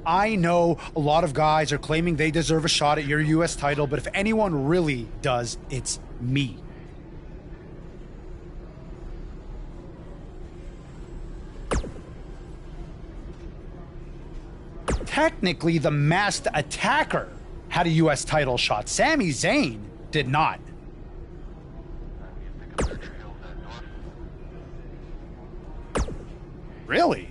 I know a lot of guys are claiming they deserve a shot at your US title, but if anyone really does, it's me. Technically, the Masked Attacker had a US title shot. Sami Zayn did not. Really?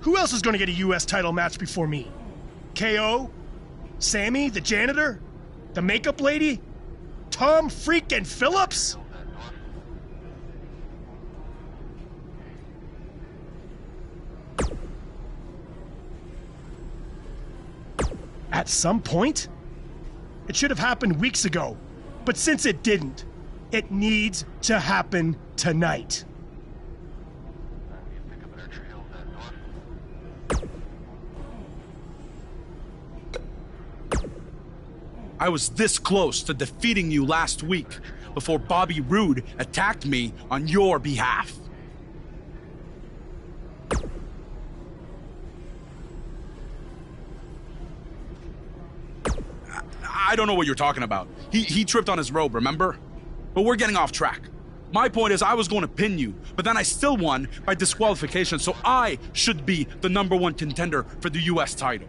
Who else is going to get a U.S. title match before me? KO? Sammy, the janitor? The makeup lady? Tom freaking Phillips? At some point? It should have happened weeks ago. But since it didn't, it needs to happen tonight. I was this close to defeating you last week before Bobby Roode attacked me on your behalf. I don't know what you're talking about. He tripped on his robe, remember? But we're getting off track. My point is I was going to pin you, but then I still won by disqualification, so I should be the #1 contender for the US title.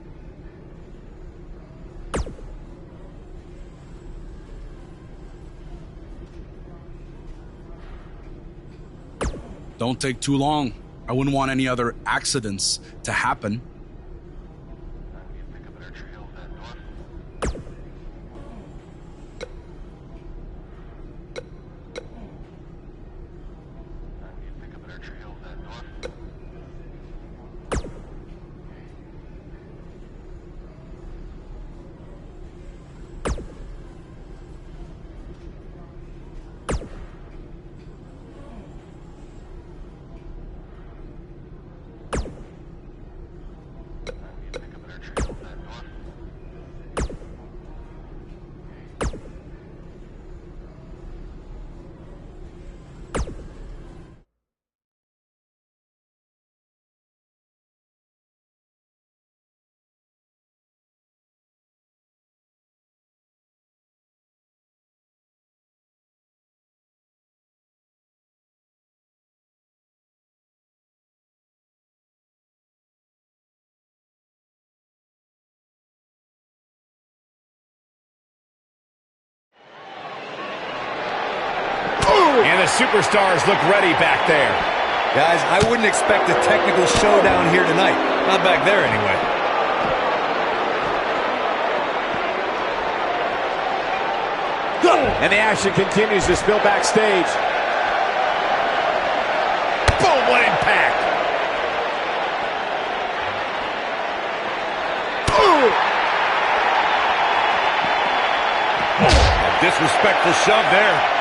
Don't take too long. I wouldn't want any other accidents to happen. And the superstars look ready back there. Guys, I wouldn't expect a technical showdown here tonight. Not back there, anyway. And the action continues to spill backstage. Boom, what impact! A disrespectful shove there.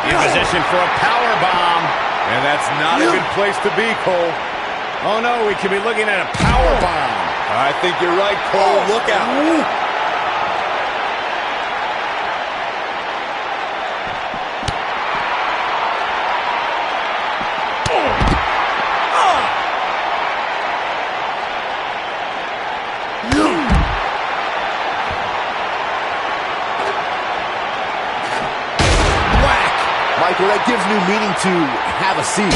In position for a power bomb. And that's not a good place to be, Cole. Oh, no, we could be looking at a power bomb. I think you're right, Cole. Look out. Michael, that gives new meaning to have a seat.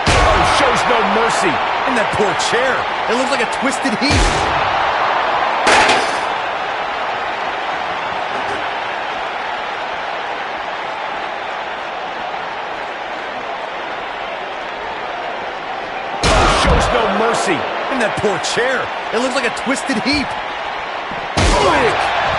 Oh, shows no mercy. And that poor chair. It looks like a twisted heap. Oh, shows no mercy. And that poor chair. It looks like a twisted heap.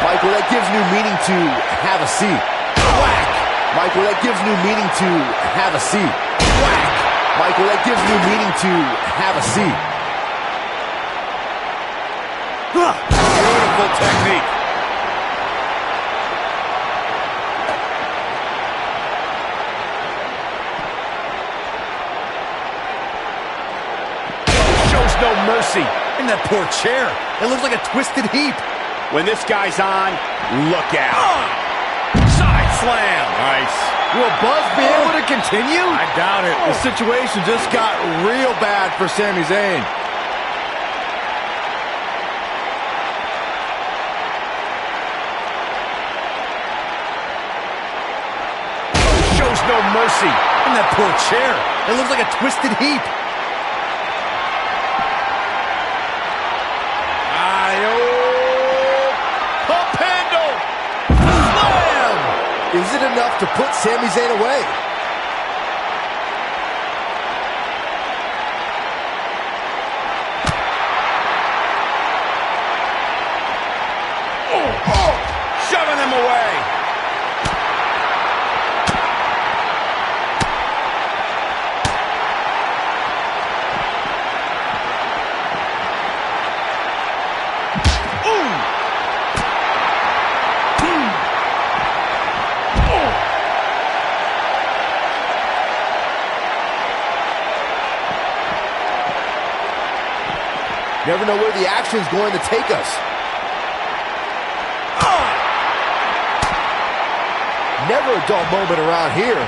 Michael, that gives new meaning to have a seat. Whack. Michael, that gives new meaning to have a seat. Whack! Michael, that gives new meaning to have a seat. Beautiful technique. Shows no mercy. And that poor chair. It looks like a twisted heap. When this guy's on, look out. Side slam. Nice. Will Buzz be able to continue? I doubt it. The situation just got real bad for Sami Zayn. Shows no mercy. And that poor chair. It looks like a twisted heap. Pump handle. Slam! Is it enough to put Sami Zayn away? Shoving him away. Never know where the action's going to take us. Never a dull moment around here.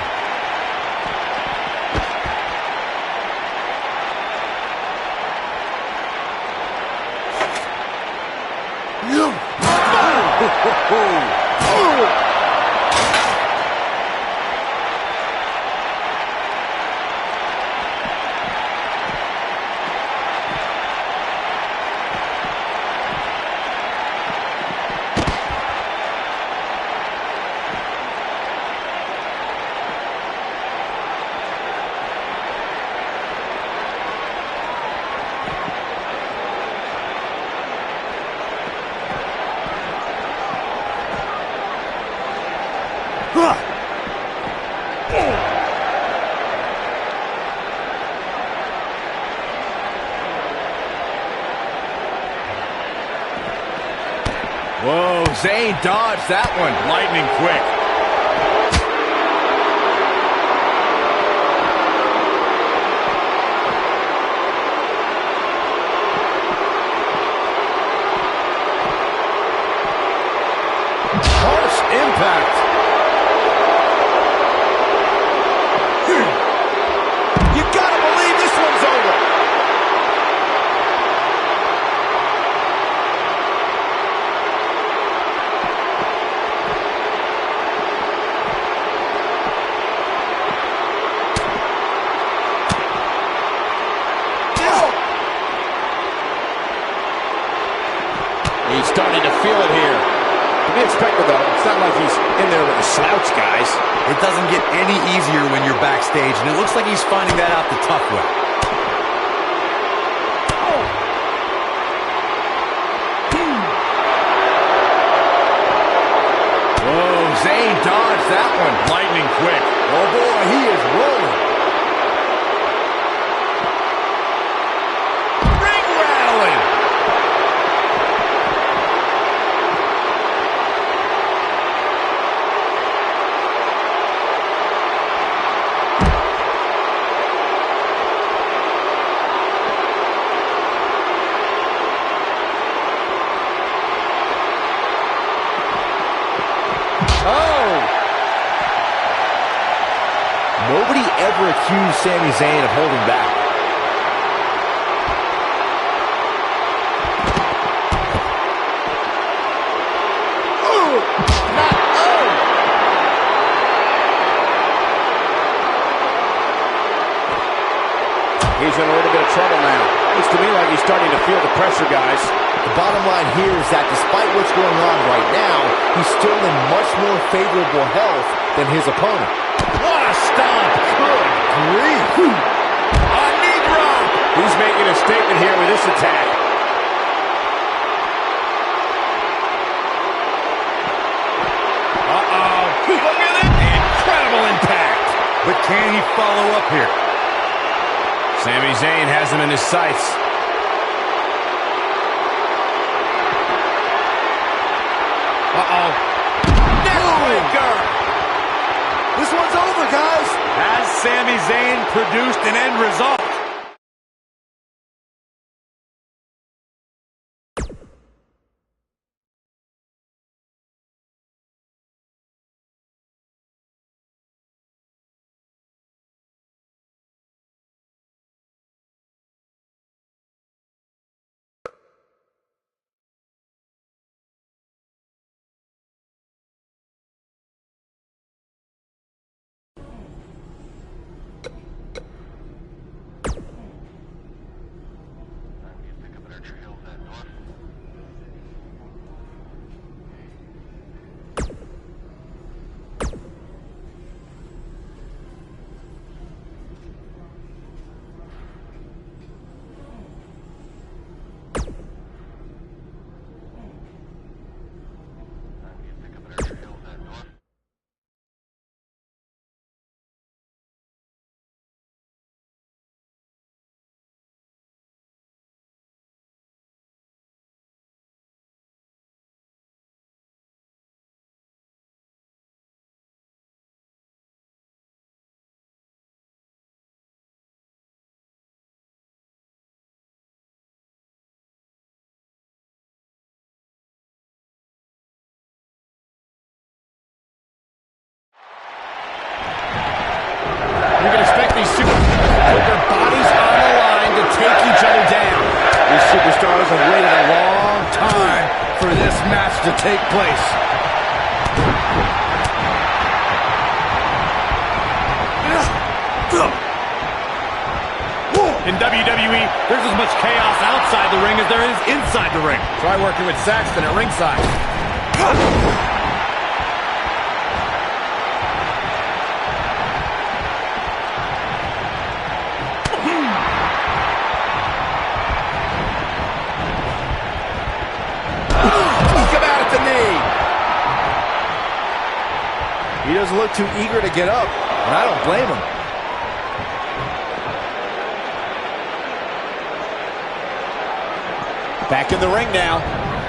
Whoa, Zayn dodged that one. Lightning quick. Harsh impact. You gotta believe this one's over. He's starting to feel it here. To be expected, though. It's not like he's in there with a slouch, guys. It doesn't get any easier when you're backstage, and it looks like he's finding that out the tough way. Whoa, Zayn dodged that one. Lightning quick. Oh boy, he is rolling. Ring rattling. Nobody ever accused Sami Zayn of holding back. He's in a little bit of trouble now. Looks to me like he's starting to feel the pressure, guys. The bottom line here is that despite what's going on right now, he's still in much more favorable health than his opponent. What a stomp! Good grief! A knee drop! He's making a statement here with this attack. Uh-oh! Look at it! Incredible impact! But Can he follow up here? Sami Zayn has him in his sights. Uh-oh. Neckbreaker! This one's over, guys. Has Sami Zayn produced an end result? You can expect these put their bodies on the line to take each other down. These superstars have waited a long time for this match to take place. In WWE, there's as much chaos outside the ring as there is inside the ring. Try working with Saxton at ringside. He doesn't look too eager to get up, and I don't blame him. Back in the ring now.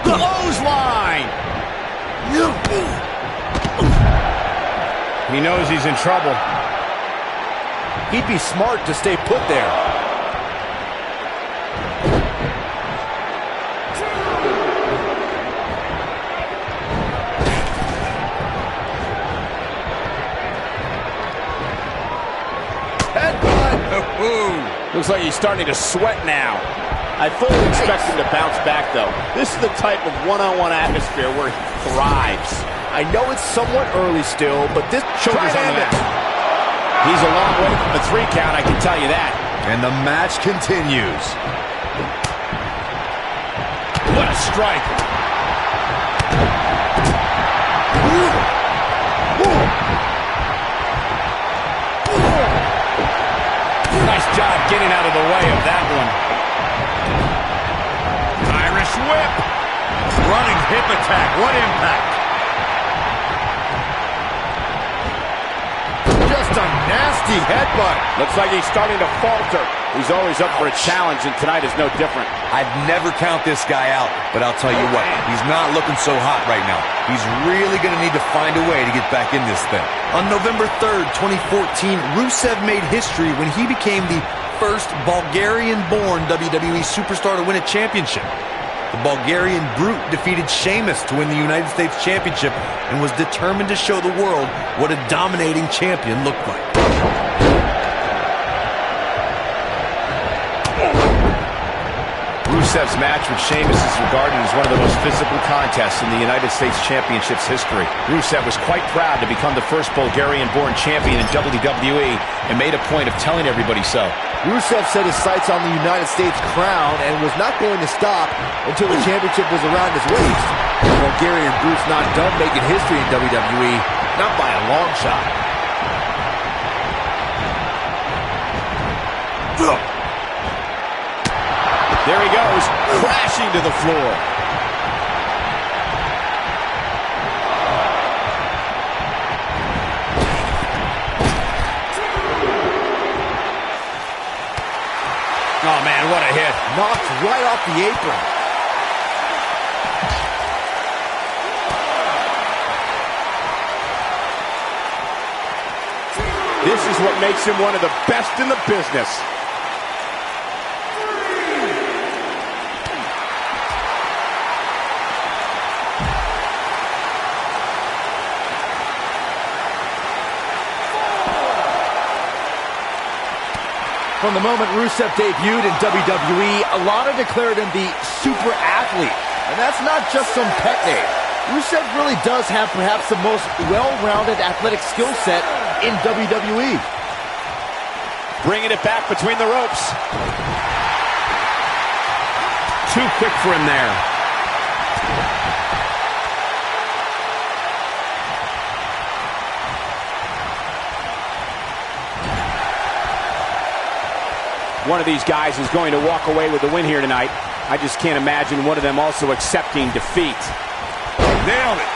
Clothesline! He knows he's in trouble. He'd be smart to stay put there. Looks like he's starting to sweat now. I fully expect him to bounce back, though. This is the type of one-on-one atmosphere where he thrives. I know it's somewhat early still, but this Shoulders on the mat. He's a long way from the 3 count, I can tell you that. And the match continues. What a strike. Nice job getting out of the way of that one. Irish whip. Running hip attack. What impact. Just a nasty headbutt. Looks like he's starting to falter. He's always up for a challenge, and tonight is no different. I'd never count this guy out, but I'll tell you what, he's not looking so hot right now. He's really going to need to find a way to get back in this thing. On November 3rd, 2014, Rusev made history when he became the first Bulgarian-born WWE superstar to win a championship. The Bulgarian Brute defeated Sheamus to win the United States Championship and was determined to show the world what a dominating champion looked like. Rusev's match with Sheamus is regarded as one of the most physical contests in the United States Championship's history. Rusev was quite proud to become the first Bulgarian-born champion in WWE and made a point of telling everybody so. Rusev set his sights on the United States crown and was not going to stop until the championship was around his waist. The Bulgarian Brute's not done making history in WWE, not by a long shot. There he goes, crashing to the floor. knocked right off the apron. This is what makes him one of the best in the business. From the moment Rusev debuted in WWE, a lot have declared him the super athlete. And that's not just some pet name. Rusev really does have perhaps the most well-rounded athletic skill set in WWE. Bringing it back between the ropes. Too quick for him there. One of these guys is going to walk away with the win here tonight. I just can't imagine one of them also accepting defeat. Nailed it.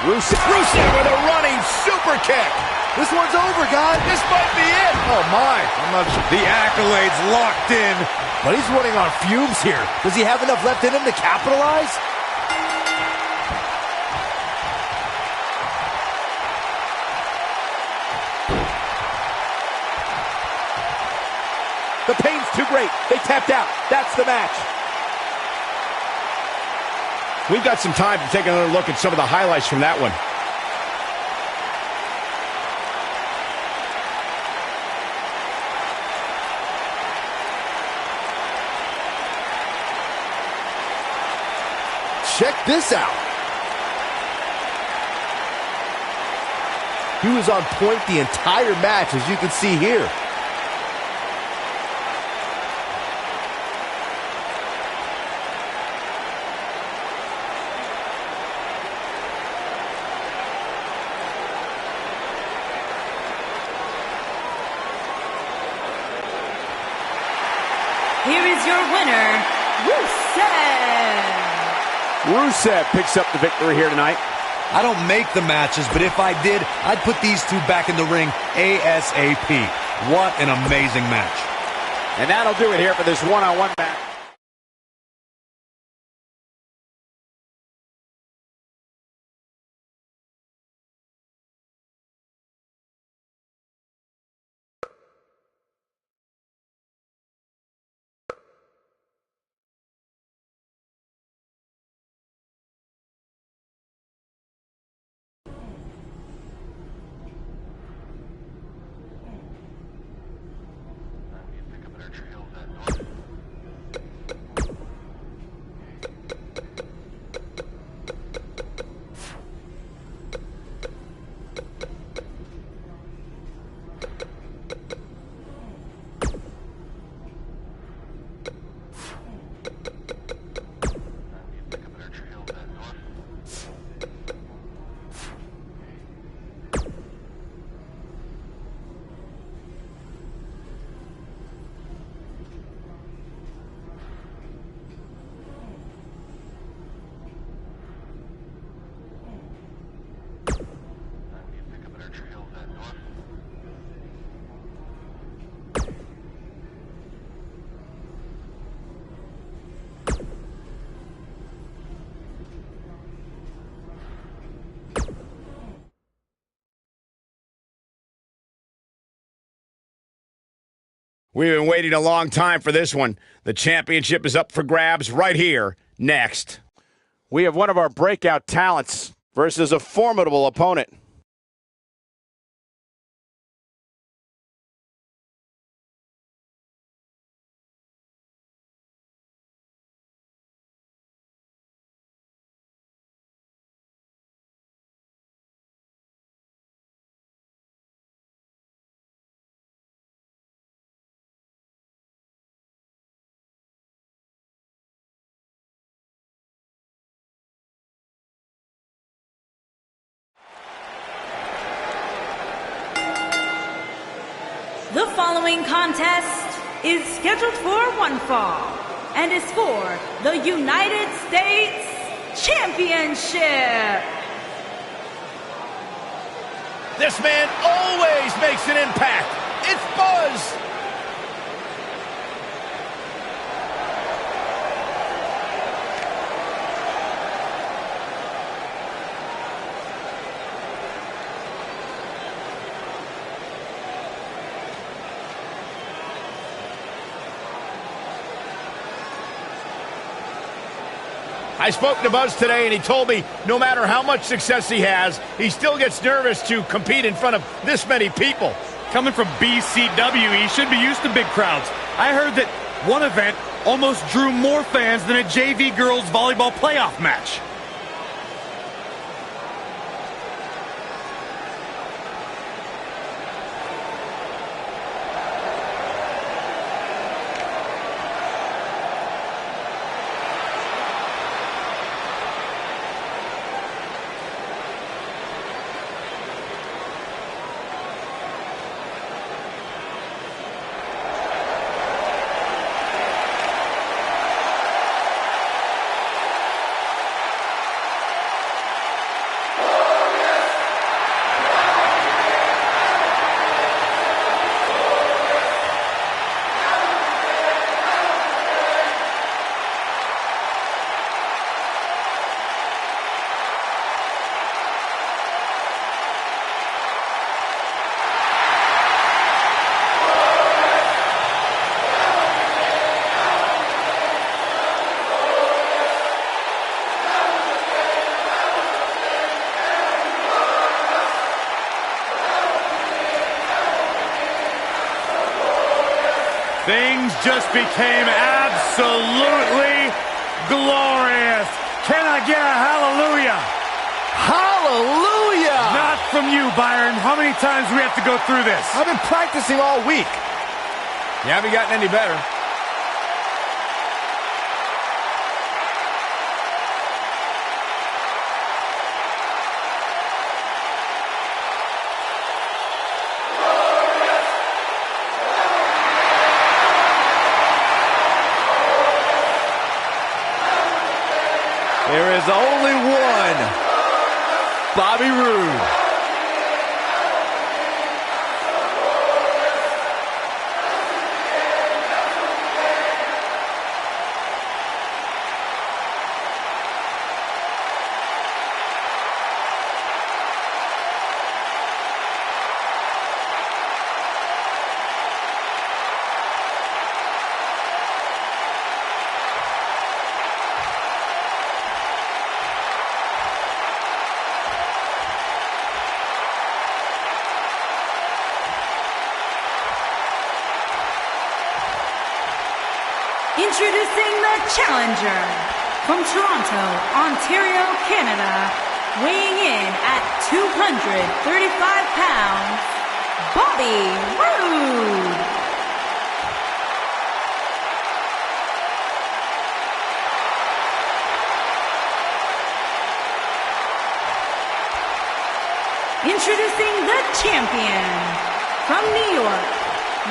Rusev with a running super kick. This one's over, guys. This might be it. Oh, my. I'm not sure. The accolades locked in. But he's running on fumes here. Does he have enough left in him to capitalize? The pain's too great. They tapped out. That's the match. We've got some time to take another look at some of the highlights from that one. Check this out. He was on point the entire match, as you can see here. Here is your winner, Rusev. Rusev picks up the victory here tonight. I don't make the matches, but if I did, I'd put these two back in the ring ASAP. What an amazing match. And that'll do it here for this one-on-one match. We've been waiting a long time for this one. The championship is up for grabs right here, next. We have one of our breakout talents versus a formidable opponent. The following contest is scheduled for one fall and is for the United States Championship. This man always makes an impact. It's Buzz. I spoke to Buzz today, and he told me no matter how much success he has, he still gets nervous to compete in front of this many people. Coming from BCW, he should be used to big crowds. I heard that one event almost drew more fans than a JV girls volleyball playoff match. Things just became absolutely glorious. Can I get a hallelujah? Hallelujah! Not from you, Byron. How many times do we have to go through this? I've been practicing all week. You haven't gotten any better. There is only one Bobby Roode. Introducing the challenger from Toronto, Ontario, Canada, weighing in at 235 pounds, Bobby Roode. Introducing the champion from New York,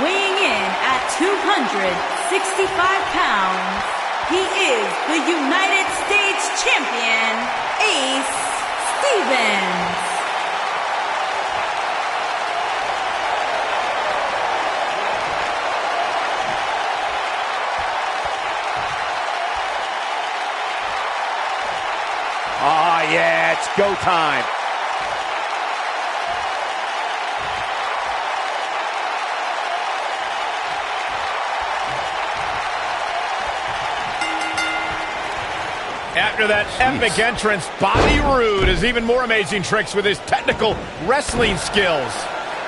weighing in at 265 pounds, he is the United States champion, Ace Stevens. Ah, yeah, it's go time. After that epic entrance, Bobby Roode has even more amazing tricks with his technical wrestling skills.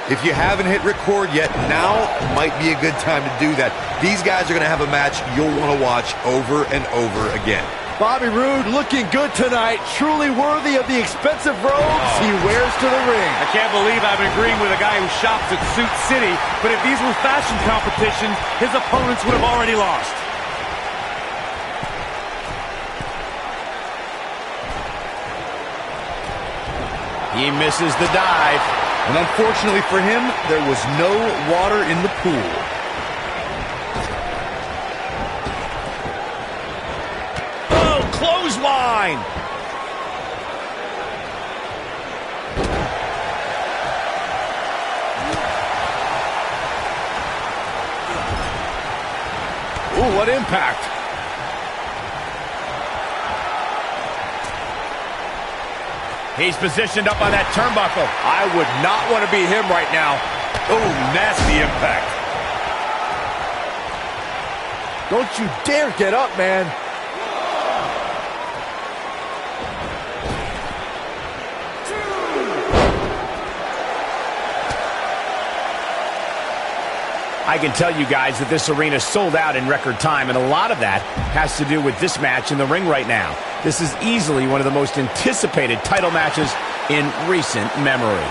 If you haven't hit record yet, now might be a good time to do that. These guys are going to have a match you'll want to watch over and over again. Bobby Roode looking good tonight, truly worthy of the expensive robes he wears to the ring. I can't believe I've been agreeing with a guy who shops at Suit City, but if these were fashion competitions, his opponents would have already lost. He misses the dive. And unfortunately for him, there was no water in the pool. Oh, clothesline! Ooh, what impact. He's positioned up on that turnbuckle. I would not want to be him right now. Oh, nasty impact. Don't you dare get up, man. I can tell you guys that this arena sold out in record time, and a lot of that has to do with this match in the ring right now. This is easily one of the most anticipated title matches in recent memory.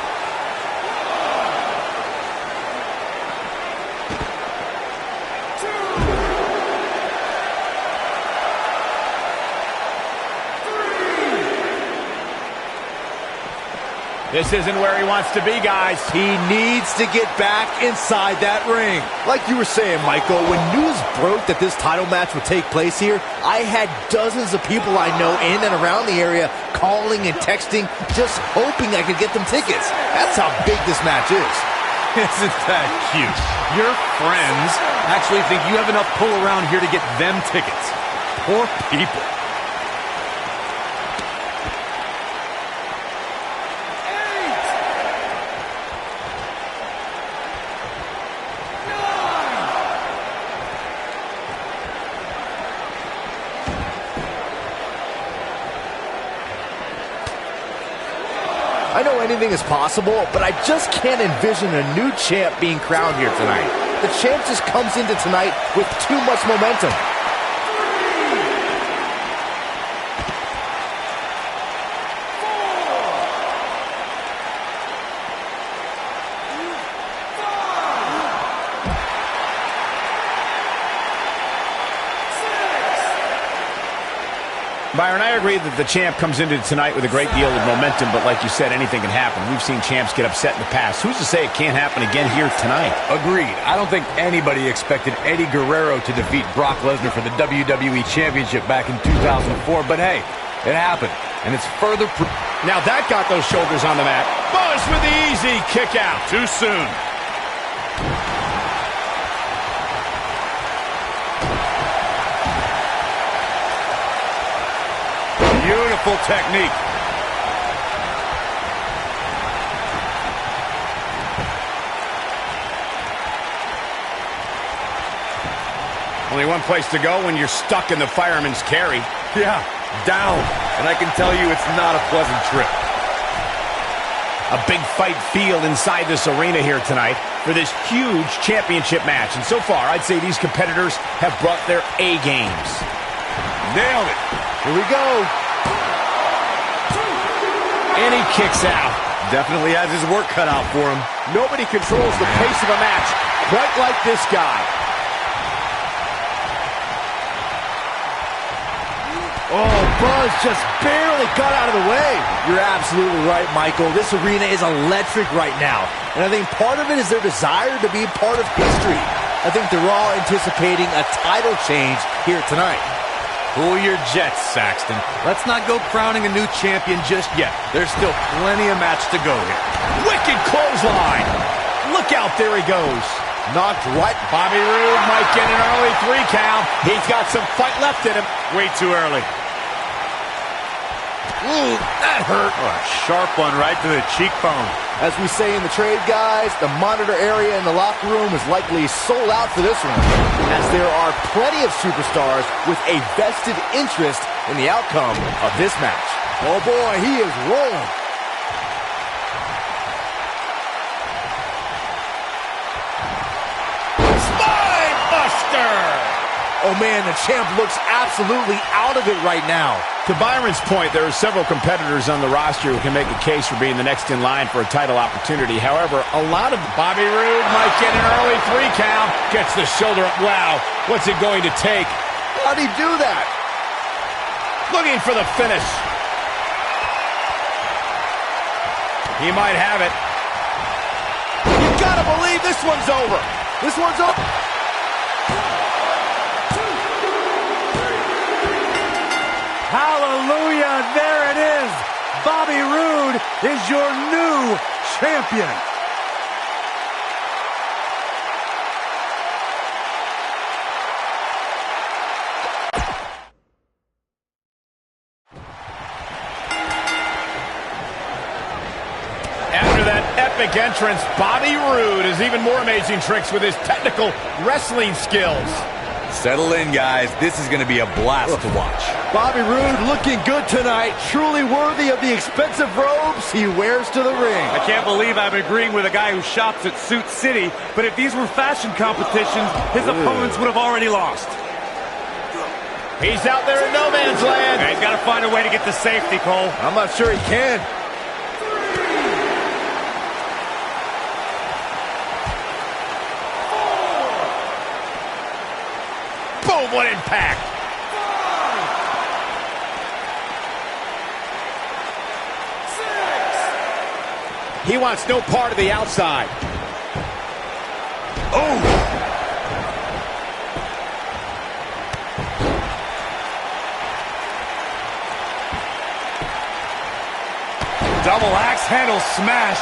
This isn't where he wants to be, guys. He needs to get back inside that ring. Like you were saying, Michael, when news broke that this title match would take place here, I had dozens of people I know in and around the area calling and texting, just hoping I could get them tickets. That's how big this match is. Isn't that cute? Your friends actually think you have enough pull around here to get them tickets. Poor people. I know anything is possible, but I just can't envision a new champ being crowned here tonight. The champ just comes into tonight with too much momentum. Byron, I agree that the champ comes into tonight with a great deal of momentum, but like you said, anything can happen. We've seen champs get upset in the past. Who's to say it can't happen again here tonight? Agreed. I don't think anybody expected Eddie Guerrero to defeat Brock Lesnar for the WWE Championship back in 2004, but hey, it happened, and it's further proof. Now that got those shoulders on the mat. Buzz with the easy kick out. Too soon. Beautiful technique. Only one place to go when you're stuck in the fireman's carry. Yeah, down. And I can tell you it's not a pleasant trip. A big fight feel inside this arena here tonight for this huge championship match. And so far, I'd say these competitors have brought their A games. Nailed it. Here we go. And he kicks out. Definitely has his work cut out for him. Nobody controls the pace of a match quite like this guy. Oh, Buzz just barely got out of the way. You're absolutely right, Michael. This arena is electric right now. And I think part of it is their desire to be part of history. I think they're all anticipating a title change here tonight. Cool your jets, Saxton. Let's not go crowning a new champion just yet. There's still plenty of match to go here. Wicked clothesline. Look out, there he goes. Knocked right. Bobby Roode might get an early 3 count. He's got some fight left in him. Way too early. Ooh, that hurt. Oh, a sharp one right to the cheekbone. As we say in the trade, guys, the monitor area in the locker room is likely sold out for this one, as there are plenty of superstars with a vested interest in the outcome of this match. Oh boy, he is rolling. Spine buster! Oh man, the champ looks absolutely out of it right now. To Byron's point, there are several competitors on the roster who can make a case for being the next in line for a title opportunity. However, a lot of Bobby Roode might get an early 3 count. Gets the shoulder up. Wow, what's it going to take? How'd he do that? Looking for the finish. He might have it. You gotta believe this one's over. This one's over. Hallelujah, there it is. Bobby Roode is your new champion. dramatic entrance. Bobby Roode has even more amazing tricks with his technical wrestling skills. Settle in, guys. This is going to be a blast to watch. Bobby Roode looking good tonight. Truly worthy of the expensive robes he wears to the ring. I can't believe I'm agreeing with a guy who shops at Suit City, but if these were fashion competitions, his opponents would have already lost. He's out there in no man's land. Yeah, he's got to find a way to get to safety, Cole. I'm not sure he can. Boom, what impact. He wants no part of the outside. Oh! Double axe handle smash.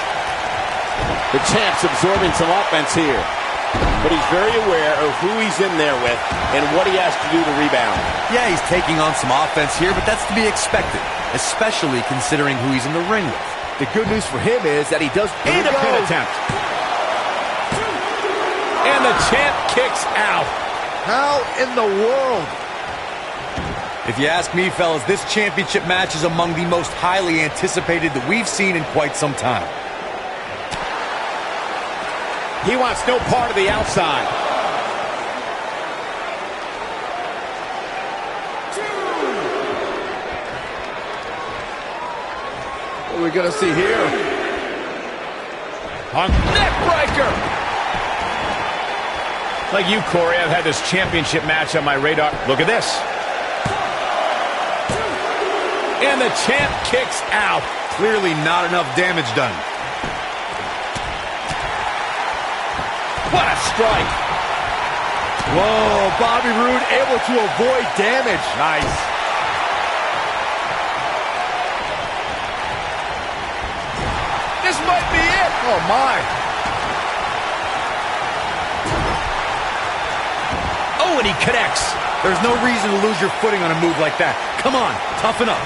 The champ's absorbing some offense here, but he's very aware of who he's in there with and what he has to do to rebound. Yeah, he's taking on some offense here, but that's to be expected, especially considering who he's in the ring with. The good news for him is that he does And a pin attempt. And the champ kicks out. How in the world? If you ask me, fellas, this championship match is among the most highly anticipated that we've seen in quite some time. He wants no part of the outside. What are we going to see here? A neck breaker. Like you, Corey, I've had this championship match on my radar. Look at this. And the champ kicks out. Clearly not enough damage done. What a strike. Whoa, Bobby Roode able to avoid damage. Nice. This might be it. Oh, my. Oh, and he connects. There's no reason to lose your footing on a move like that. Come on, toughen up.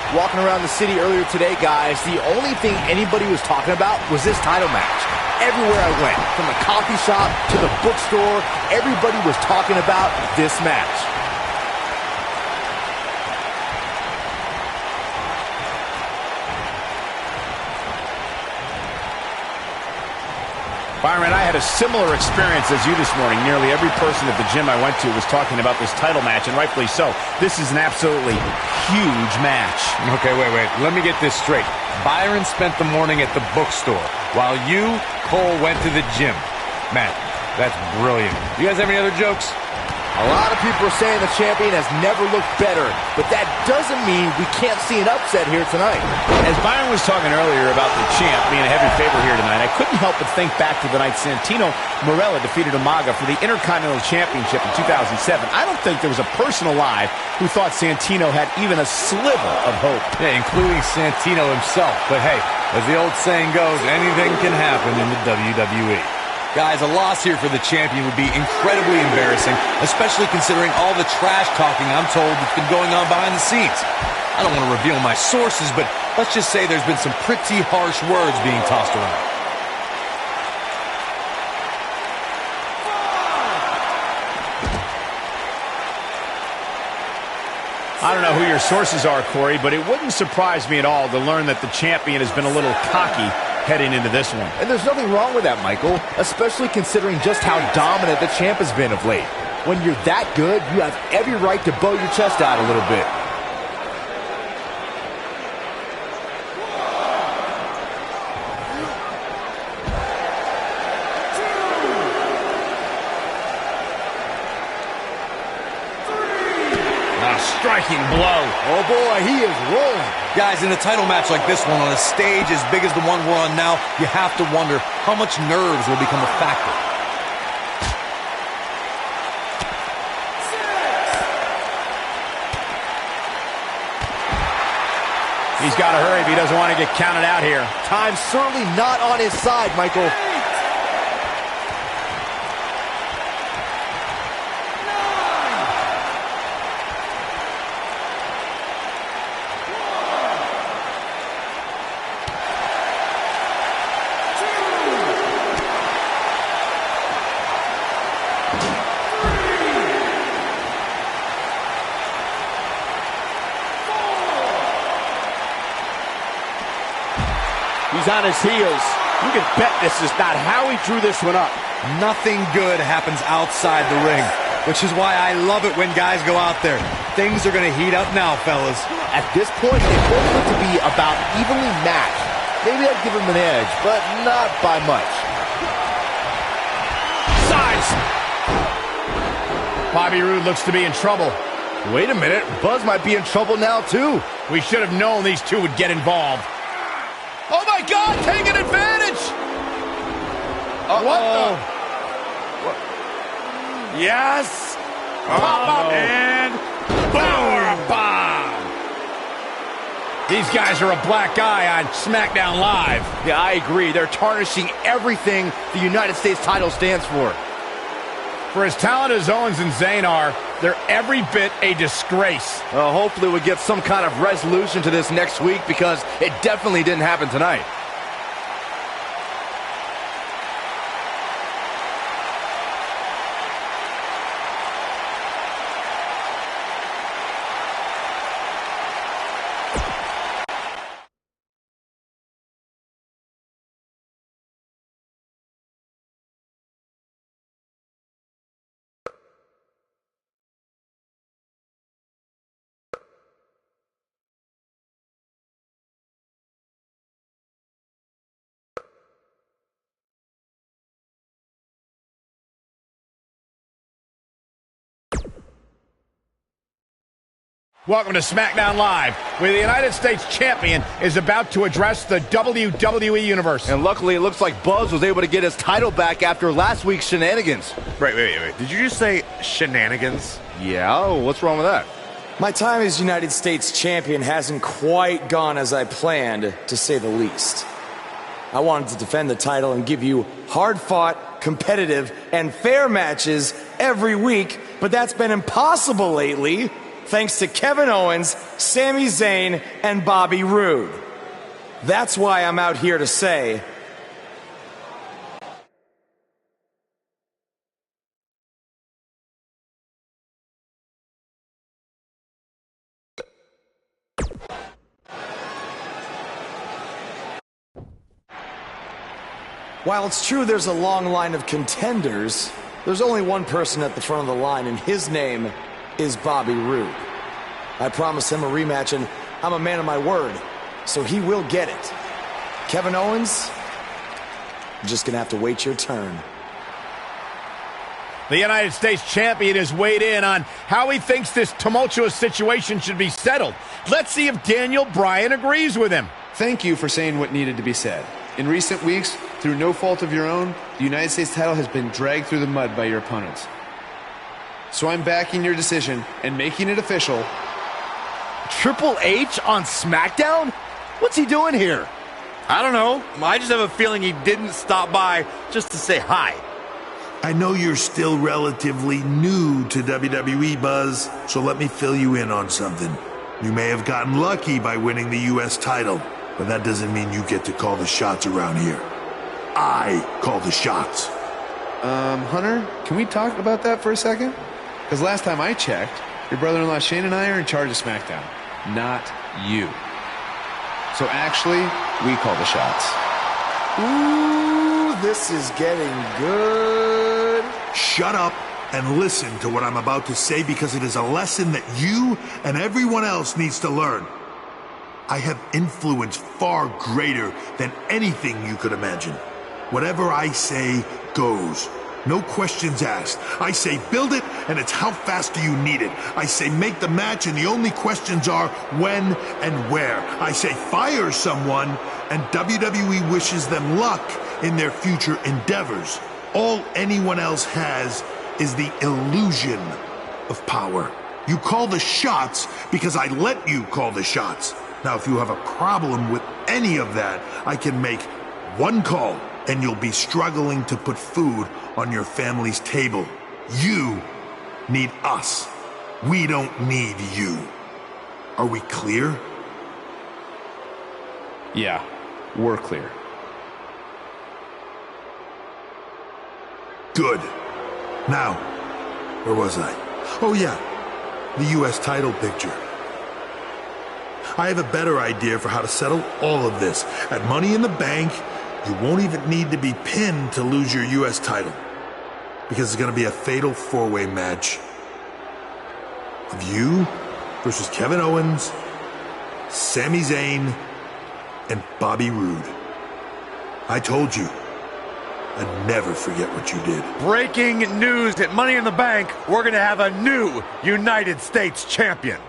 Walking around the city earlier today, guys, the only thing anybody was talking about was this title match. Everywhere I went, from the coffee shop to the bookstore, everybody was talking about this match. Byron, I had a similar experience as you this morning. Nearly every person at the gym I went to was talking about this title match, and rightfully so. This is an absolutely huge match. Okay, wait. Let me get this straight. Byron spent the morning at the bookstore, while you, Cole, went to the gym. Man, that's brilliant. You guys have any other jokes? A lot of people are saying the champion has never looked better, but that doesn't mean we can't see an upset here tonight. As Byron was talking earlier about the champ being a heavy favorite here tonight, I couldn't help but think back to the night Santino Marella defeated Umaga for the Intercontinental Championship in 2007. I don't think there was a person alive who thought Santino had even a sliver of hope. Yeah, including Santino himself. But hey, as the old saying goes, anything can happen in the WWE. Guys, a loss here for the champion would be incredibly embarrassing, especially considering all the trash talking I'm told that's been going on behind the scenes. I don't want to reveal my sources, but let's just say there's been some pretty harsh words being tossed around. I don't know who your sources are, Corey, but it wouldn't surprise me at all to learn that the champion has been a little cocky heading into this one. And there's nothing wrong with that, Michael, especially considering just how dominant the champ has been of late. When you're that good, you have every right to bow your chest out a little bit. Striking blow. Oh boy, he is rolling. Guys, in a title match like this one, on a stage as big as the one we're on now, you have to wonder how much nerves will become a factor. He's got to hurry if he doesn't want to get counted out here. Time's certainly not on his side, Michael. He's on his heels. You can bet this is not how he drew this one up. Nothing good happens outside the ring, which is why I love it when guys go out there. Things are going to heat up now, fellas. At this point, they both look to be about evenly matched. Maybe I'd give him an edge, but not by much. Size! Bobby Roode looks to be in trouble. Wait a minute, Buzz might be in trouble now, too. We should have known these two would get involved. Oh my God, taking advantage! Uh-oh. Yes! Pop-up and power bomb! These guys are a black eye on SmackDown Live. Yeah, I agree. They're tarnishing everything the United States title stands for. For as talented as Owens and Zayn are, they're every bit a disgrace. Hopefully we'll get some kind of resolution to this next week, because it definitely didn't happen tonight. Welcome to SmackDown Live, where the United States Champion is about to address the WWE Universe. And luckily, it looks like Buzz was able to get his title back after last week's shenanigans. Wait. Did you just say shenanigans? Yeah, what's wrong with that? My time as United States Champion hasn't quite gone as I planned, to say the least. I wanted to defend the title and give you hard-fought, competitive, and fair matches every week, but that's been impossible lately, thanks to Kevin Owens, Sami Zayn, and Bobby Roode. That's why I'm out here to say, while it's true there's a long line of contenders, there's only one person at the front of the line, and his name is Bobby Roode. I promised him a rematch, and I'm a man of my word, so he will get it. Kevin Owens, you're just gonna have to wait your turn. The United States Champion has weighed in on how he thinks this tumultuous situation should be settled. Let's see if Daniel Bryan agrees with him. Thank you for saying what needed to be said. In recent weeks, through no fault of your own, the United States title has been dragged through the mud by your opponents. So I'm backing your decision and making it official. Triple H on SmackDown? What's he doing here? I don't know. I just have a feeling he didn't stop by just to say hi. I know you're still relatively new to WWE, Buzz, so let me fill you in on something. You may have gotten lucky by winning the U.S. title, but that doesn't mean you get to call the shots around here. I call the shots. Hunter, can we talk about that for a second? Because last time I checked, your brother-in-law Shane and I are in charge of SmackDown, not you. So actually, we call the shots. Ooh, this is getting good. Shut up and listen to what I'm about to say, because it is a lesson that you and everyone else needs to learn. I have influence far greater than anything you could imagine. Whatever I say goes. No questions asked. I say build it, and it's how fast do you need it. I say make the match, and the only questions are when and where. I say fire someone, and WWE wishes them luck in their future endeavors. All anyone else has is the illusion of power. You call the shots because I let you call the shots. Now, if you have a problem with any of that, I can make one call, and you'll be struggling to put food on your family's table. You need us. We don't need you. Are we clear? Yeah, we're clear. Good. Now, where was I? Oh yeah, the U.S. title picture. I have a better idea for how to settle all of this. At Money in the Bank, you won't even need to be pinned to lose your U.S. title. Because it's going to be a fatal four-way match of you versus Kevin Owens, Sami Zayn, and Bobby Roode. I told you, I'd never forget what you did. Breaking news at Money in the Bank, we're going to have a new United States champion.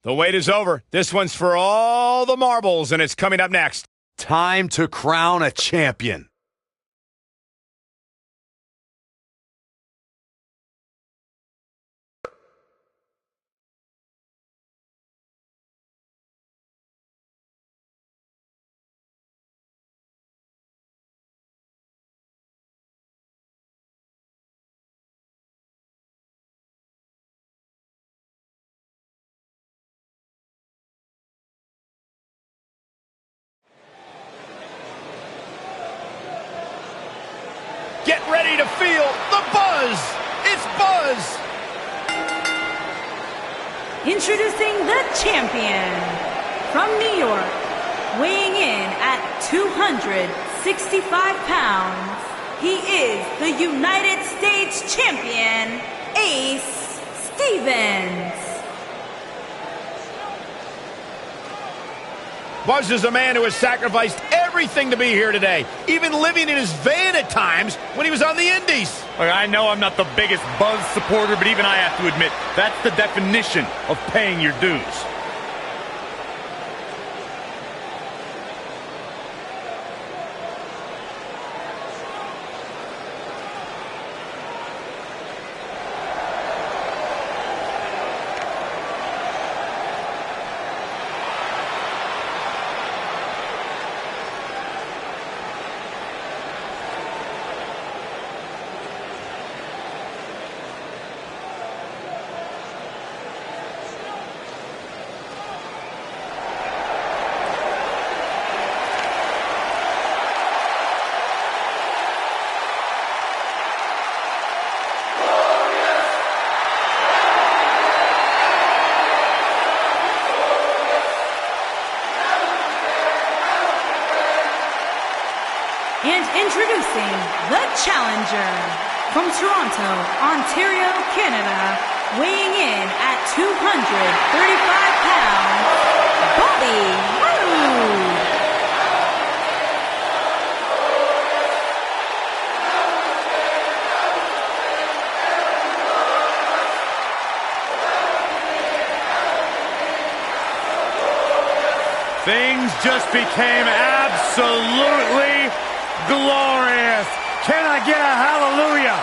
The wait is over. This one's for all the marbles, and it's coming up next. Time to crown a champion. Get ready to feel the buzz. It's Buzz. Introducing the champion from New York, weighing in at 265 pounds. He is the United States champion, Ace Stevens. Buzz is a man who has sacrificed everything to be here today, even living in his van at times when he was on the Indies. Look, I know I'm not the biggest Buzz supporter, but even I have to admit, that's the definition of paying your dues. And introducing the challenger from Toronto, Ontario, Canada, weighing in at 235 pounds, Bobby Roode. Things just became absolutely glorious. Can I get a hallelujah?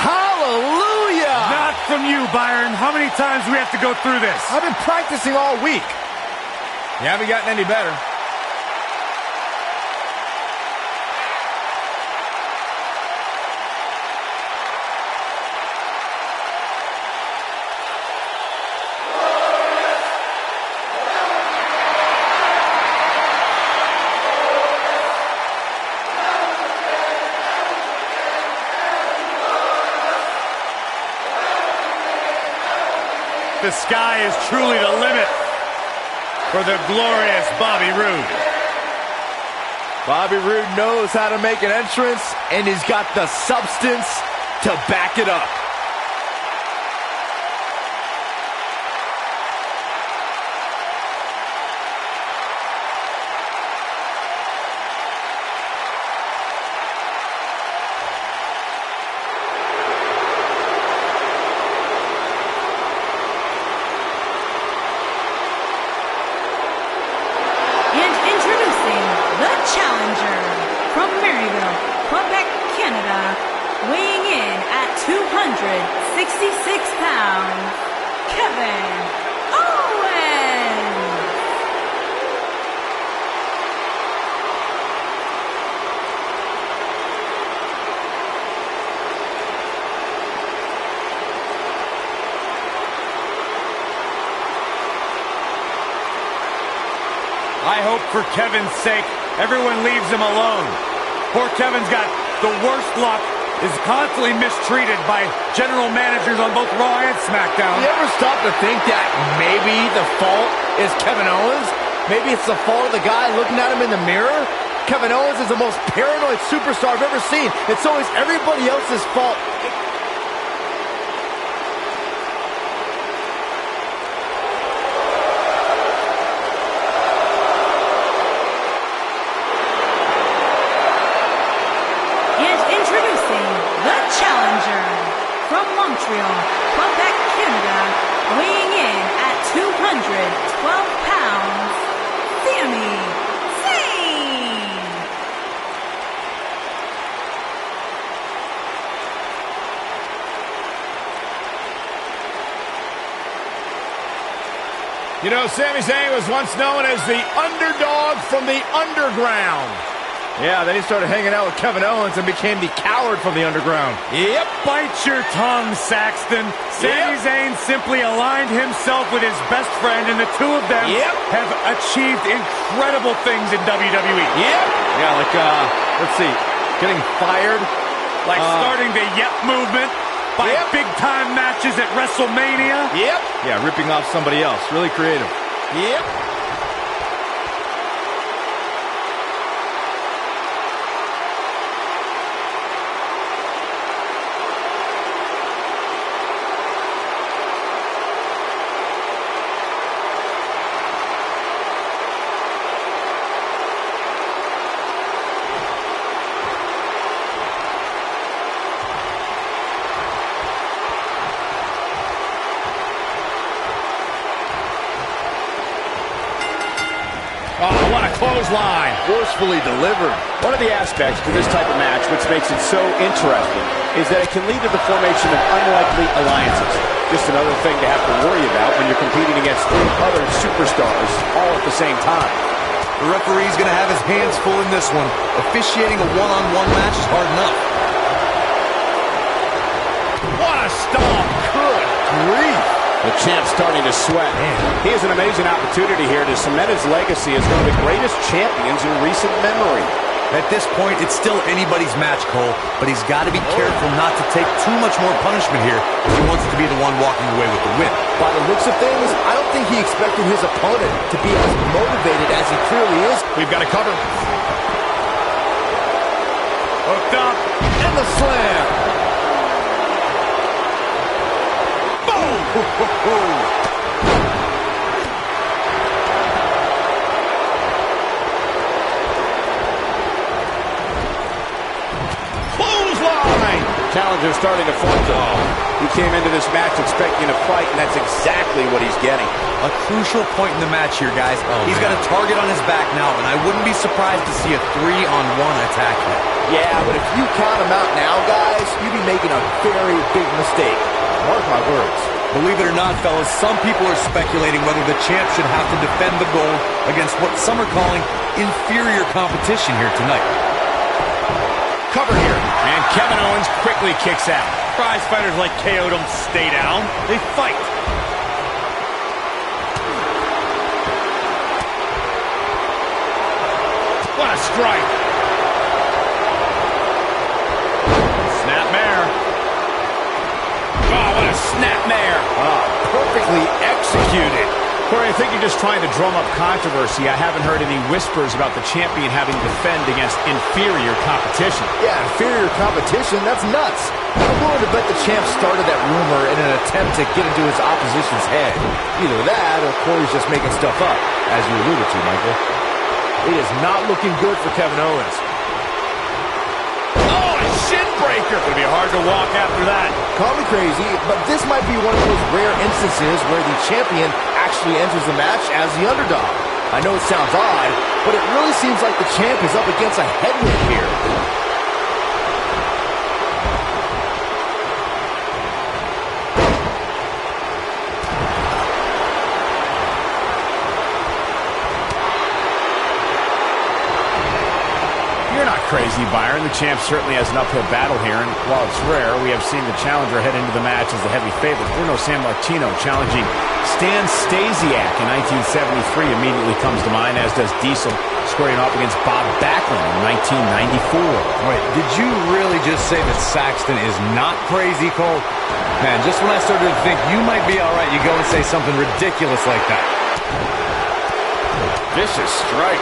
Hallelujah! Not from you, Byron. How many times do we have to go through this? I've been practicing all week. You haven't gotten any better. The sky is truly the limit for the glorious Bobby Roode. Bobby Roode knows how to make an entrance, and he's got the substance to back it up. From Maryville, Quebec, Canada, weighing in at 266 pounds, Kevin Owens. I hope for Kevin's sake, everyone leaves him alone. Poor Kevin's got the worst luck, is constantly mistreated by general managers on both Raw and SmackDown. You ever stop to think that maybe the fault is Kevin Owens? Maybe it's the fault of the guy looking at him in the mirror? Kevin Owens is the most paranoid superstar I've ever seen, and so is everybody else's fault. From Montreal, Quebec, Canada, weighing in at 212 pounds, Sami Zayn. You know, Sami Zayn was once known as the underdog from the underground. Yeah, then he started hanging out with Kevin Owens and became the coward from the underground. Yep, bite your tongue, Saxton. Sami Zayn simply aligned himself with his best friend, and the two of them have achieved incredible things in WWE. Yeah, like, let's see, getting fired. Like starting the Yep movement by big-time matches at WrestleMania. Yeah, ripping off somebody else. Really creative. Oh, what a clothesline. Forcefully delivered. One of the aspects to this type of match which makes it so interesting is that it can lead to the formation of unlikely alliances. Just another thing to have to worry about when you're competing against three other superstars all at the same time. The referee's going to have his hands full in this one. Officiating a one-on-one match is hard enough. What a stomp. Good grief. The champ's starting to sweat. He has an amazing opportunity here to cement his legacy as one of the greatest champions in recent memory. At this point, it's still anybody's match, Cole, but he's got to be careful not to take too much more punishment here if he wants to be the one walking away with the win. By the looks of things, I don't think he expected his opponent to be as motivated as he clearly is. We've got to cover. Hooked up. And the slam. Clothesline! Challenger's starting to falter. He came into this match expecting a fight, and that's exactly what he's getting. A crucial point in the match here, guys. He's got a target on his back now, and I wouldn't be surprised to see a 3-on-1 attack here. Yeah, but if you count him out now, guys, you'd be making a very big mistake. Mark my words. Believe it or not, fellas, some people are speculating whether the champ should have to defend the gold against what some are calling inferior competition here tonight. Cover here. And Kevin Owens quickly kicks out. Prize fighters like KO don't stay down. They fight. What a strike. Snapmare. Oh, what a snapmare. Perfectly executed. Corey, I think you're just trying to drum up controversy. I haven't heard any whispers about the champion having to defend against inferior competition. Yeah, inferior competition? That's nuts. I'm willing to bet the champ started that rumor in an attempt to get into his opposition's head. Either that, or Corey's just making stuff up, as you alluded to, Michael. It is not looking good for Kevin Owens. Oh, a shin breaker. It'll be hard to walk after that. Call me crazy, but this might be one of those rare instances where the champion actually enters the match as the underdog. I know it sounds odd, but it really seems like the champ is up against a headwind here. You're not crazy, Byron. The champ certainly has an uphill battle here, and while it's rare, we have seen the challenger head into the match as the heavy favorite. Bruno Sammartino challenging Stan Stasiak in 1973 immediately comes to mind, as does Diesel squaring off against Bob Backlund in 1994. Wait, did you really just say that Saxton is not crazy, Cole? Man, just when I started to think you might be all right, you go and say something ridiculous like that. Vicious strike.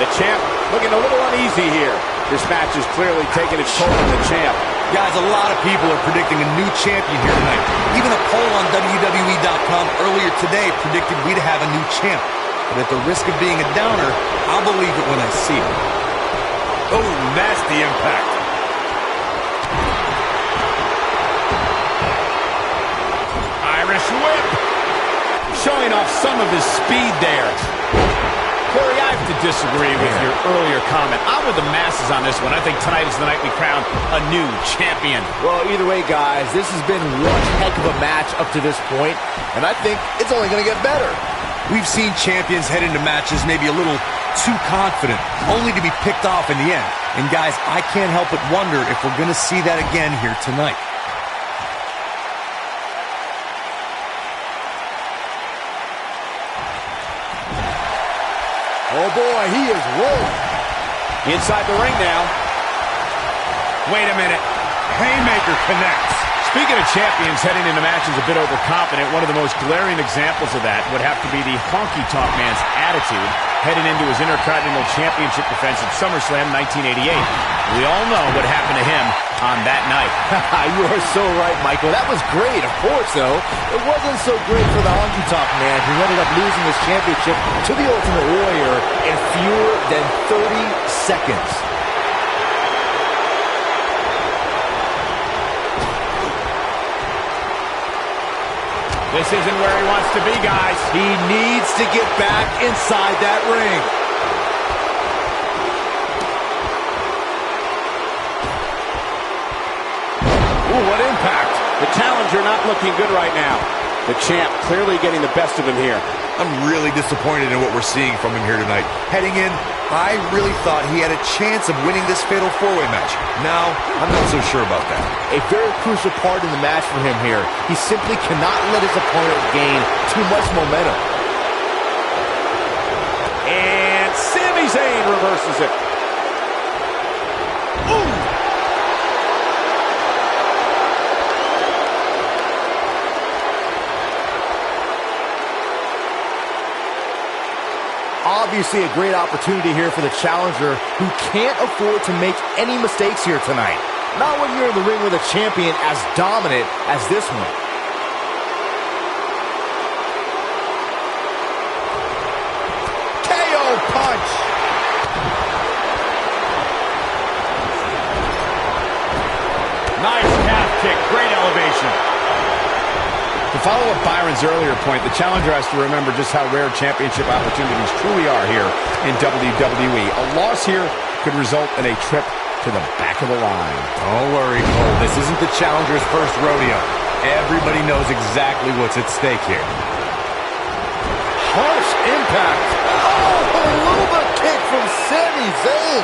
The champ looking a little uneasy here. This match is clearly taking its toll on the champ. Guys, a lot of people are predicting a new champion here tonight. Even a poll on WWE.com earlier today predicted we'd have a new champ. But at the risk of being a downer, I'll believe it when I see it. Oh, nasty impact. Irish whip. Showing off some of his speed there. Corey, I have to disagree with your earlier comment. I'm with the masses on this one. I think tonight is the night we crown a new champion. Well, either way, guys, this has been one heck of a match up to this point, and I think it's only going to get better. We've seen champions head into matches maybe a little too confident, only to be picked off in the end. And guys, I can't help but wonder if we're going to see that again here tonight. Oh boy, he is rolling. Inside the ring now. Wait a minute. Haymaker connects. Speaking of champions heading into matches a bit overconfident, one of the most glaring examples of that would have to be the honky-tonk man's attitude heading into his Intercontinental Championship defense at SummerSlam 1988. We all know what happened to him on that night. You are so right, Michael. That was great, of course, though. It wasn't so great for the honky-tonk man, who ended up losing his championship to the Ultimate Warrior in fewer than 30 seconds. This isn't where he wants to be, guys. He needs to get back inside that ring. Ooh, what impact. The challenger not looking good right now. The champ clearly getting the best of him here. I'm really disappointed in what we're seeing from him here tonight. Heading in, I really thought he had a chance of winning this fatal four-way match. Now, I'm not so sure about that. A very crucial part in the match for him here. He simply cannot let his opponent gain too much momentum. And Sami Zayn reverses it. Ooh! Obviously a great opportunity here for the challenger, who can't afford to make any mistakes here tonight. Not when you're in the ring with a champion as dominant as this one. KO punch! Nice calf kick, great elevation. To follow up Byron's earlier point, the challenger has to remember just how rare championship opportunities truly are here in WWE. A loss here could result in a trip to the back of the line. Don't worry, Cole. This isn't the challenger's first rodeo. Everybody knows exactly what's at stake here. Harsh impact. Oh, a little bit kick from Sami Zayn.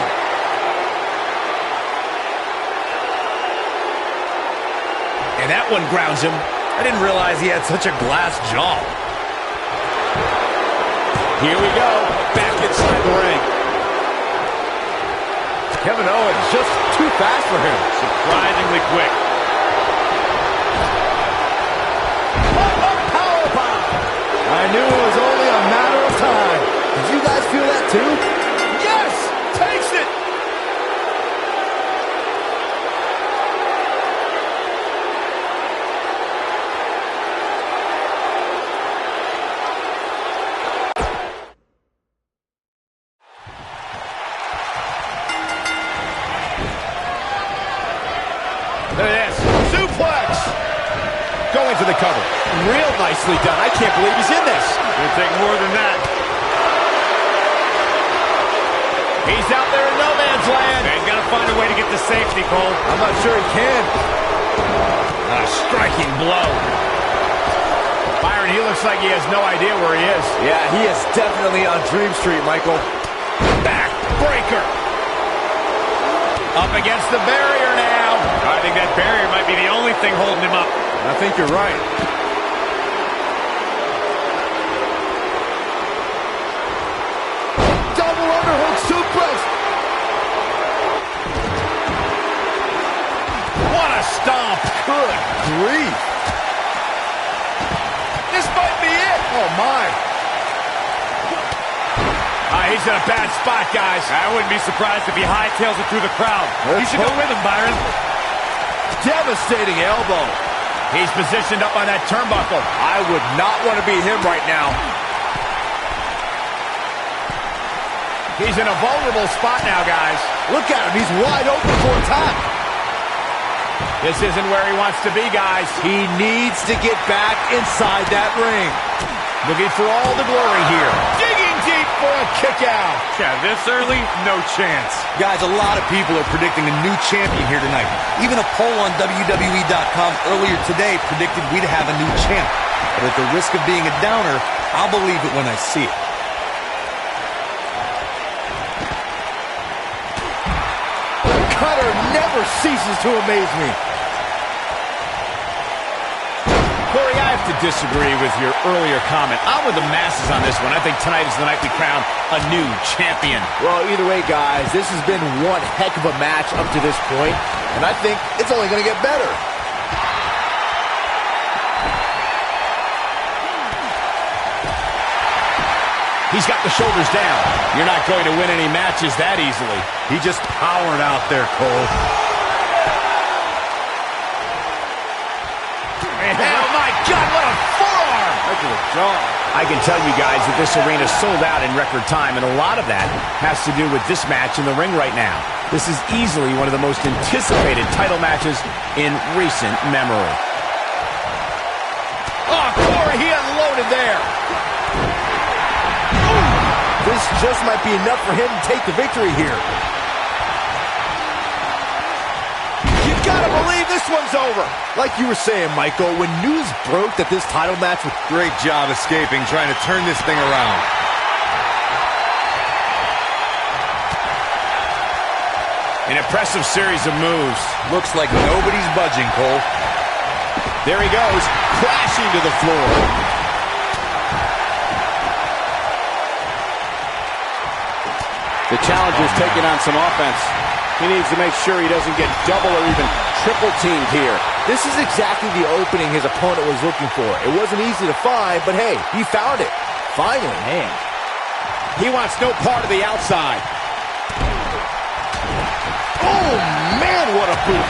And that one grounds him. I didn't realize he had such a glass jaw. Here we go, back inside the ring. Kevin Owens just too fast for him. Surprisingly quick. Powerbomb! I knew it was only a matter of time. Did you guys feel that too? Yes! Takes it! Look at this. Suplex! Going for the cover. Real nicely done. I can't believe he's in this. It'll take more than that. He's out there in no man's land. He's got to find a way to get to safety, Cole. I'm not sure he can. A striking blow. Byron, he looks like he has no idea where he is. Yeah, he is definitely on Dream Street, Michael. Back breaker. Up against the barrier now. I think that barrier might be the only thing holding him up. I think you're right. Double underhook suplex. What a stomp. Good grief. This might be it. Oh, my. He's in a bad spot, guys. I wouldn't be surprised if he hightails it through the crowd. You should go with him, Byron. Devastating elbow. He's positioned up on that turnbuckle. I would not want to be him right now. He's in a vulnerable spot now, guys. Look at him. He's wide open for attack. This isn't where he wants to be, guys. He needs to get back inside that ring. Looking for all the glory here. Digging deep for a kick out. Yeah, this early, no chance. Guys, a lot of people are predicting a new champion here tonight. Even a poll on WWE.com earlier today predicted we'd have a new champ. But at the risk of being a downer, I'll believe it when I see it. The cutter never ceases to amaze me. Corey, I have to disagree with your earlier comment. I'm with the masses on this one. I think tonight is the night we crown a new champion. Well, either way, guys, this has been one heck of a match up to this point, and I think it's only going to get better. He's got the shoulders down. You're not going to win any matches that easily. He just powered out there, Cole. Oh, my God, what a forearm! Look at the jaw. I can tell you guys that this arena sold out in record time, and a lot of that has to do with this match in the ring right now. This is easily one of the most anticipated title matches in recent memory. Oh, Corey, he unloaded there. This just might be enough for him to take the victory here. You gotta believe this one's over. Like you were saying, Michael, when news broke that this title match was... Great job escaping, trying to turn this thing around. An impressive series of moves. Looks like nobody's budging, Cole. There he goes, crashing to the floor. The challenger's taking on some offense. He needs to make sure he doesn't get double or even triple teamed here. This is exactly the opening his opponent was looking for. It wasn't easy to find, but hey, he found it. Finally. Man, he wants no part of the outside. Oh, man, what a boot.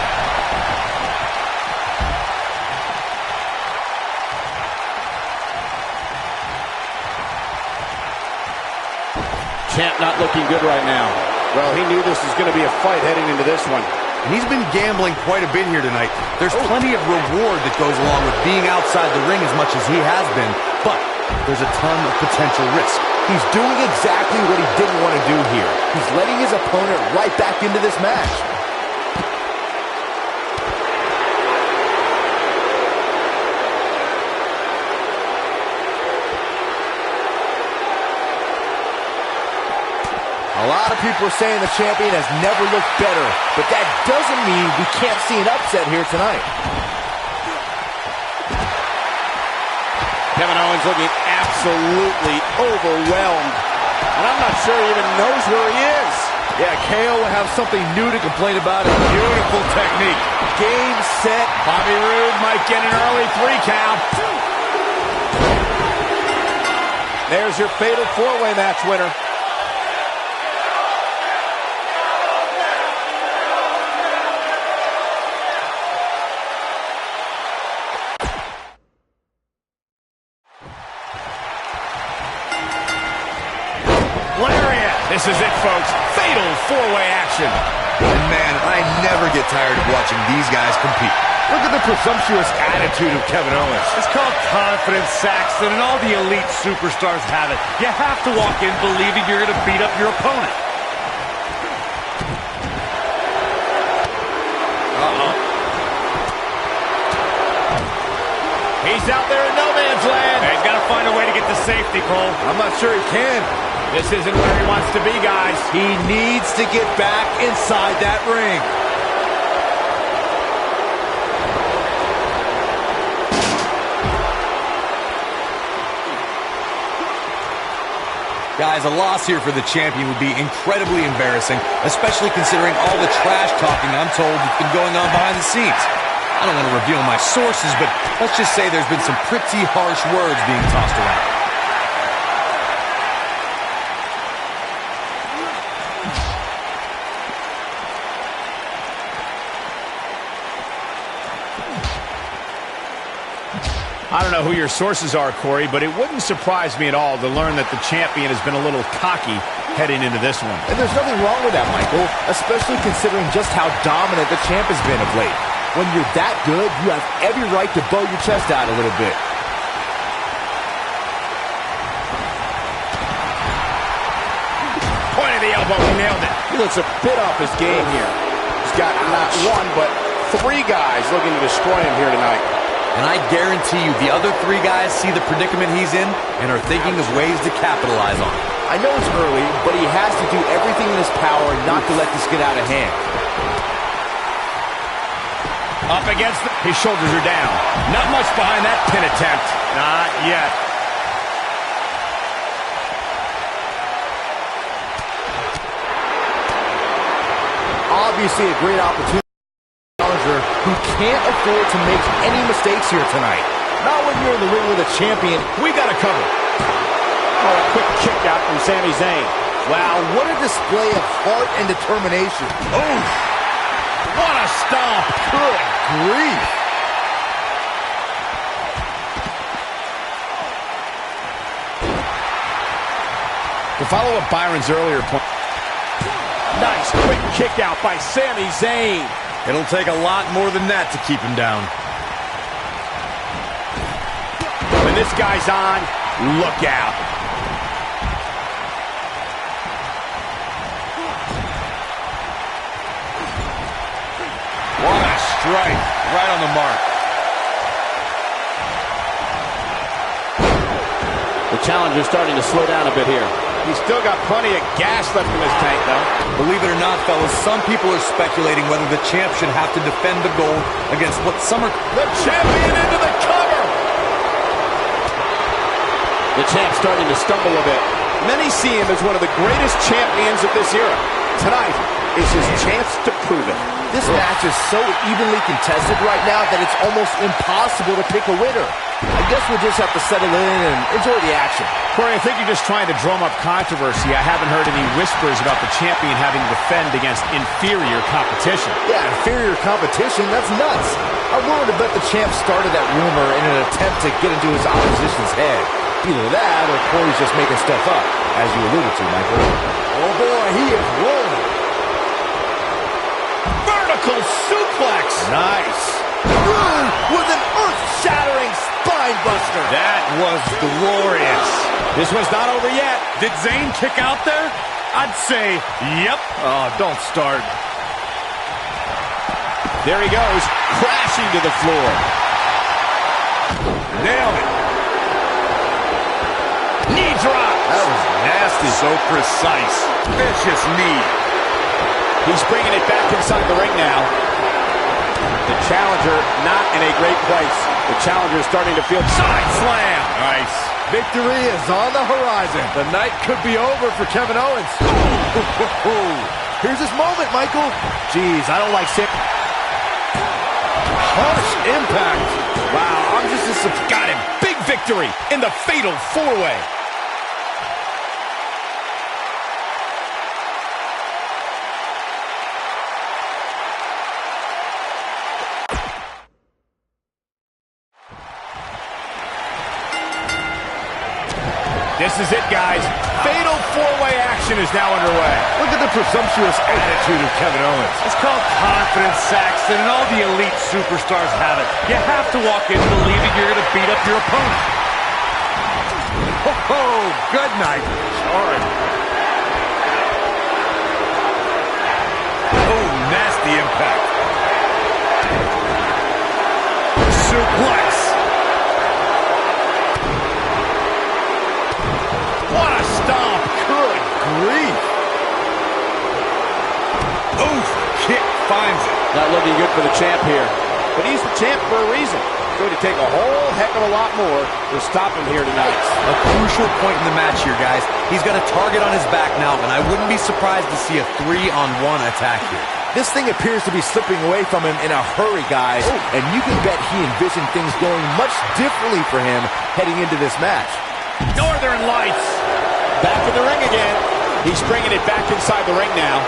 Champ not looking good right now. Well, he knew this was going to be a fight heading into this one. And he's been gambling quite a bit here tonight. There's plenty of reward that goes along with being outside the ring as much as he has been, but there's a ton of potential risk. He's doing exactly what he didn't want to do here. He's letting his opponent right back into this match. A lot of people are saying the champion has never looked better, but that doesn't mean we can't see an upset here tonight. Kevin Owens looking absolutely overwhelmed, and I'm not sure he even knows where he is. Yeah, KO will have something new to complain about. Beautiful technique. Game, set. Bobby Roode might get an early 3 count. There's your fatal 4-way match winner. This is it, folks. Fatal 4-way action. And man, I never get tired of watching these guys compete. Look at the presumptuous attitude of Kevin Owens. It's called confidence, Saxton, and all the elite superstars have it. You have to walk in believing you're going to beat up your opponent. He's out there in no man's land. He's got to find a way to get the safety, Cole. I'm not sure he can. This isn't where he wants to be, guys. He needs to get back inside that ring. Guys, a loss here for the champion would be incredibly embarrassing, especially considering all the trash talking I'm told that's been going on behind the scenes. I don't want to reveal my sources, but let's just say there's been some pretty harsh words being tossed around. I don't know who your sources are, Corey, but it wouldn't surprise me at all to learn that the champion has been a little cocky heading into this one. And there's nothing wrong with that, Michael, especially considering just how dominant the champ has been of late. When you're that good, you have every right to bow your chest out a little bit. Point of the elbow, he nailed it. He looks a bit off his game here. He's got not one, but 3 guys looking to destroy him here tonight. And I guarantee you the other 3 guys see the predicament he's in and are thinking of ways to capitalize on it. I know it's early, but he has to do everything in his power not to let this get out of hand. Up against his shoulders are down. Not much behind that pin attempt. Not yet. Obviously a great opportunity. Who can't afford to make any mistakes here tonight. Not when you're in the ring with a champion. We got to cover. Oh, a quick kick out from Sami Zayn. Wow, what a display of heart and determination. Oh, what a stomp. Good grief. To follow up Byron's earlier point. Nice quick kick out by Sami Zayn. It'll take a lot more than that to keep him down. When this guy's on, look out. What a strike. Right on the mark. The challenger's starting to slow down a bit here. He's still got plenty of gas left in his tank, though. Believe it or not, fellas, some people are speculating whether the champ should have to defend the gold against what some are... The champion into the cover! The champ's starting to stumble a bit. Many see him as one of the greatest champions of this era. Tonight is his chance to prove it. This match is so evenly contested right now that it's almost impossible to pick a winner. I guess we'll just have to settle in and enjoy the action. Corey, I think you're just trying to drum up controversy. I haven't heard any whispers about the champion having to defend against inferior competition. Yeah, inferior competition? That's nuts. I'm willing to bet the champ started that rumor in an attempt to get into his opposition's head. Either that or Corey's just making stuff up, as you alluded to, Michael. Oh boy, he is rolling. Vertical suplex. Nice. With an earth-shattering spine buster. That was glorious. This one's not over yet. Did Zayn kick out there? I'd say, yep. Oh, don't start. There he goes, crashing to the floor. Nailed it. Knee drop. That was nasty. So precise. Vicious knee. He's bringing it back inside the ring now. The challenger not in a great place. The challenger is starting to feel... Side slam. Nice. Victory is on the horizon. The night could be over for Kevin Owens. Here's his moment, Michael. Jeez, I don't like sick. Harsh impact. Wow, I'm just got him. Big victory in the fatal 4-way. This is it, guys. Fatal 4-way action is now underway. Look at the presumptuous attitude of Kevin Owens. It's called confidence, Saxton, and all the elite superstars have it. You have to walk in believing you're going to beat up your opponent. Oh, good night. Hard. Oh, nasty impact. Suplex. grief. Oof, kick finds it. Not looking good for the champ here. But he's the champ for a reason. It's going to take a whole heck of a lot more to stop him here tonight. A crucial point in the match here, guys. He's got a target on his back now, and I wouldn't be surprised to see a 3-on-1 attack here. This thing appears to be slipping away from him in a hurry, guys. And you can bet he envisioned things going much differently for him heading into this match. Northern Lights. Back in the ring again. He's bringing it back inside the ring now.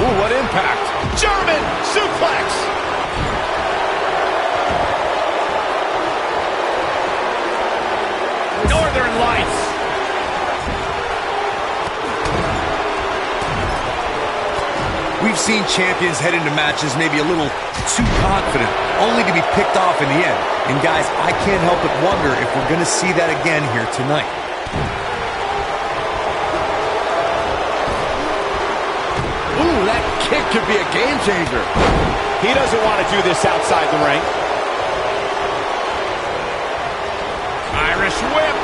Ooh, what impact. German suplex. Northern Lights. We've seen champions head into matches maybe a little too confident, only to be picked off in the end. And guys, I can't help but wonder if we're going to see that again here tonight. Ooh, that kick could be a game changer. He doesn't want to do this outside the ring. Irish whip.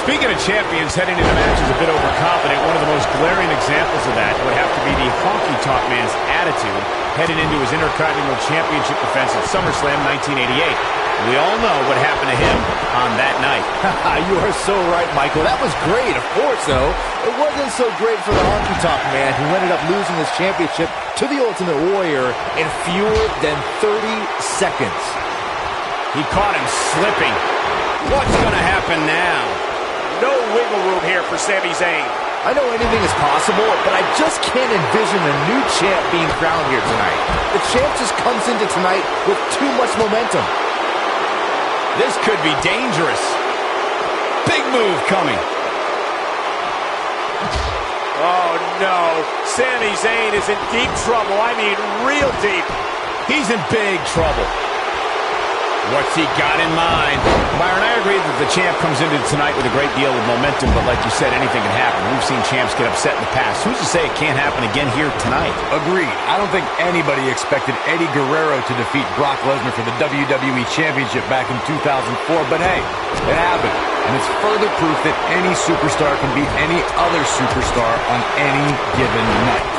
Speaking of champions heading into matches a bit overconfident, one of the most glaring examples of that would have to be the honky-tonk man's attitude heading into his Intercontinental Championship defense at SummerSlam 1988. We all know what happened to him on that night. You are so right, Michael. That was great, of course, though. It wasn't so great for the honky-tonk man who ended up losing his championship to the Ultimate Warrior in fewer than 30 seconds. He caught him slipping. What's going to happen now? No wiggle room here for Sami Zayn. I know anything is possible, but I just can't envision a new champ being crowned here tonight. The champ just comes into tonight with too much momentum. This could be dangerous. Big move coming. Oh, no. Sami Zayn is in deep trouble. I mean, real deep. He's in big trouble. What's he got in mind? Byron, I agree that the champ comes into tonight with a great deal of momentum, but like you said, anything can happen. We've seen champs get upset in the past. Who's to say it can't happen again here tonight? Agreed. I don't think anybody expected Eddie Guerrero to defeat Brock Lesnar for the WWE Championship back in 2004, but hey, it happened. And it's further proof that any superstar can beat any other superstar on any given night.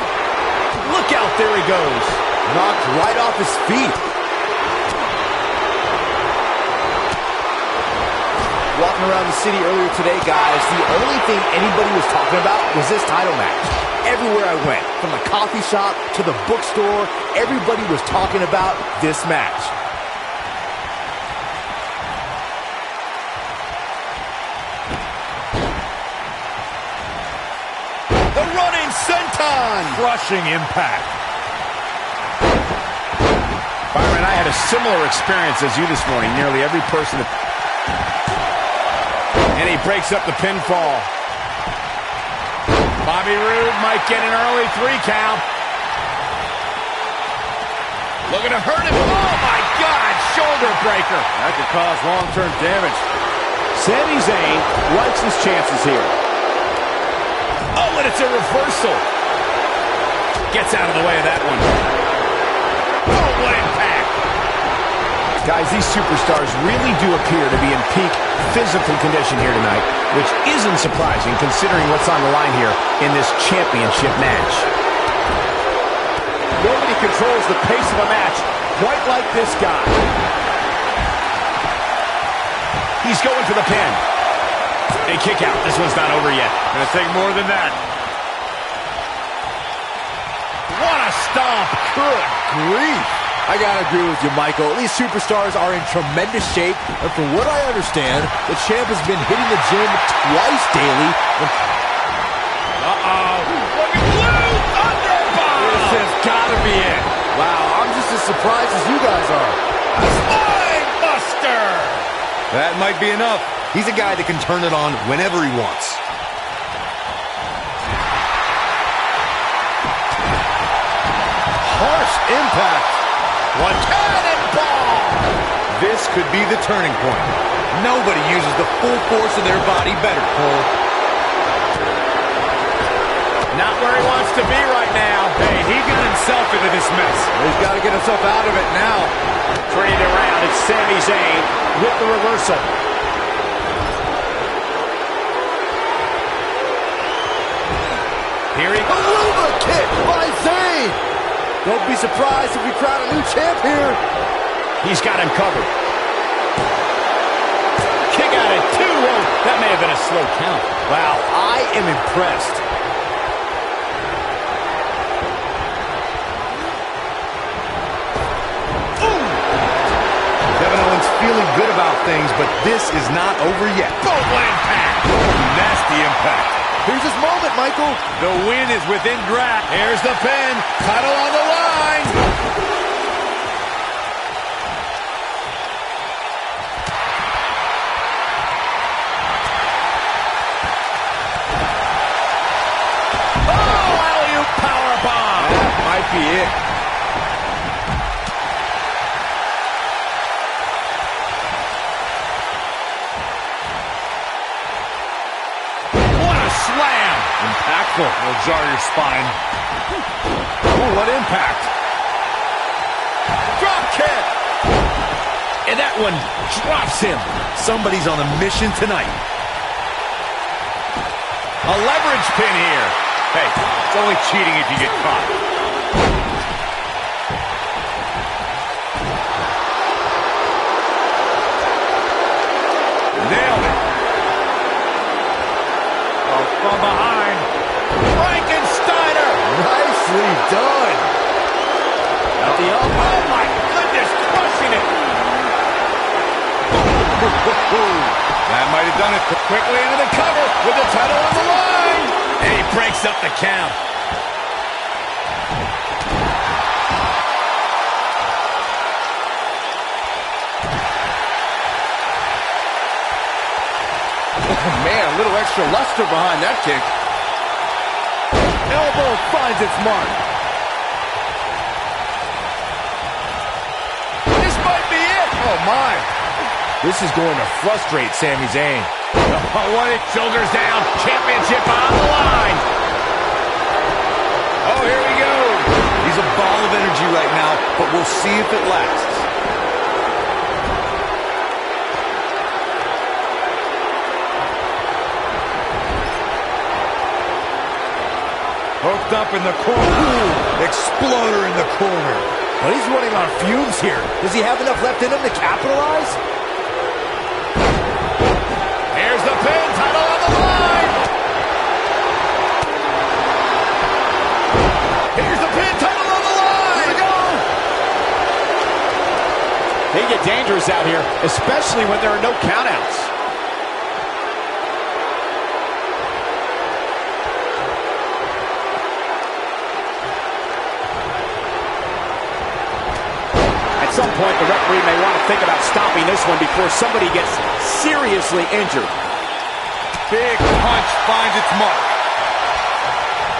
Look out, there he goes. Knocked right off his feet. Walking around the city earlier today, guys, the only thing anybody was talking about was this title match. Everywhere I went, from the coffee shop to the bookstore, everybody was talking about this match. The running senton! Crushing impact. Byron, I had a similar experience as you this morning. Nearly every person that... And he breaks up the pinfall. Bobby Roode might get an early 3 count. Looking to hurt him. Oh, my God. Shoulder breaker. That could cause long-term damage. Sami Zayn likes his chances here. Oh, and it's a reversal. Gets out of the way of that one. Oh, what impact. Guys, these superstars really do appear to be in peak physical condition here tonight, which isn't surprising considering what's on the line here in this championship match. Nobody controls the pace of a match quite like this guy. He's going for the pin. A kick out. This one's not over yet. Gonna take more than that. What a stomp. Good grief. I gotta agree with you, Michael. These superstars are in tremendous shape, and from what I understand, the champ has been hitting the gym twice daily. Looking blue thunderbomb. This has gotta be it. Wow, I'm just as surprised as you guys are. Spine buster. That might be enough. He's a guy that can turn it on whenever he wants. Harsh impact. One cannonball. This could be the turning point. Nobody uses the full force of their body better, Cole. Not where he wants to be right now. Hey, he got himself into this mess. He's got to get himself out of it now. Turning it around, it's Sami Zayn with the reversal. Here he goes. Aruba kick by Zayn. Don't be surprised if we crown a new champ here. He's got him covered. Kick out at 2. Oh, that may have been a slow count. Wow, I am impressed. Kevin Owens feeling good about things, but this is not over yet. Boom, impact. Nasty impact. Here's his moment, Michael. The win is within grasp. Here's the pin. Title on the line. Oh, alley-oop powerbomb. That might be it. Slam! Impactful. Will jar your spine. Oh, what impact. Drop kick! And that one drops him. Somebody's on a mission tonight. A leverage pin here. Hey, it's only cheating if you get caught. Nailed it. From behind. Frankensteiner! Nicely done. At the elbow. Oh, my goodness, crushing it. That might have done it. Quickly into the cover with the title on the line. And he breaks up the count. Man, a little extra luster behind that kick. Elbow finds its mark. This might be it. Oh, my. This is going to frustrate Sami Zayn. Oh, what it shoulders down. Championship on the line. Oh, here we go. He's a ball of energy right now, but we'll see if it lasts. Hooked up in the corner. Ooh, exploder in the corner. But he's running on fumes here. Does he have enough left in him to capitalize? Here's the pin. Title on the line. Here's the pin. Title on the line. Here we go. They get dangerous out here, especially when there are no countouts. At some point, the referee may want to think about stopping this one before somebody gets seriously injured. Big punch finds its mark.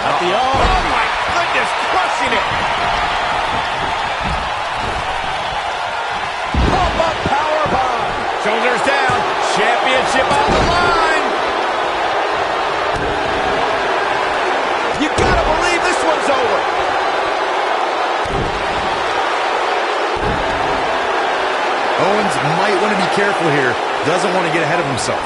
At the elbow. Oh, my goodness, crushing it. Pop-up powerbomb. Shoulders down. Championship on the line. You gotta believe this one's over. Owens might want to be careful here. Doesn't want to get ahead of himself.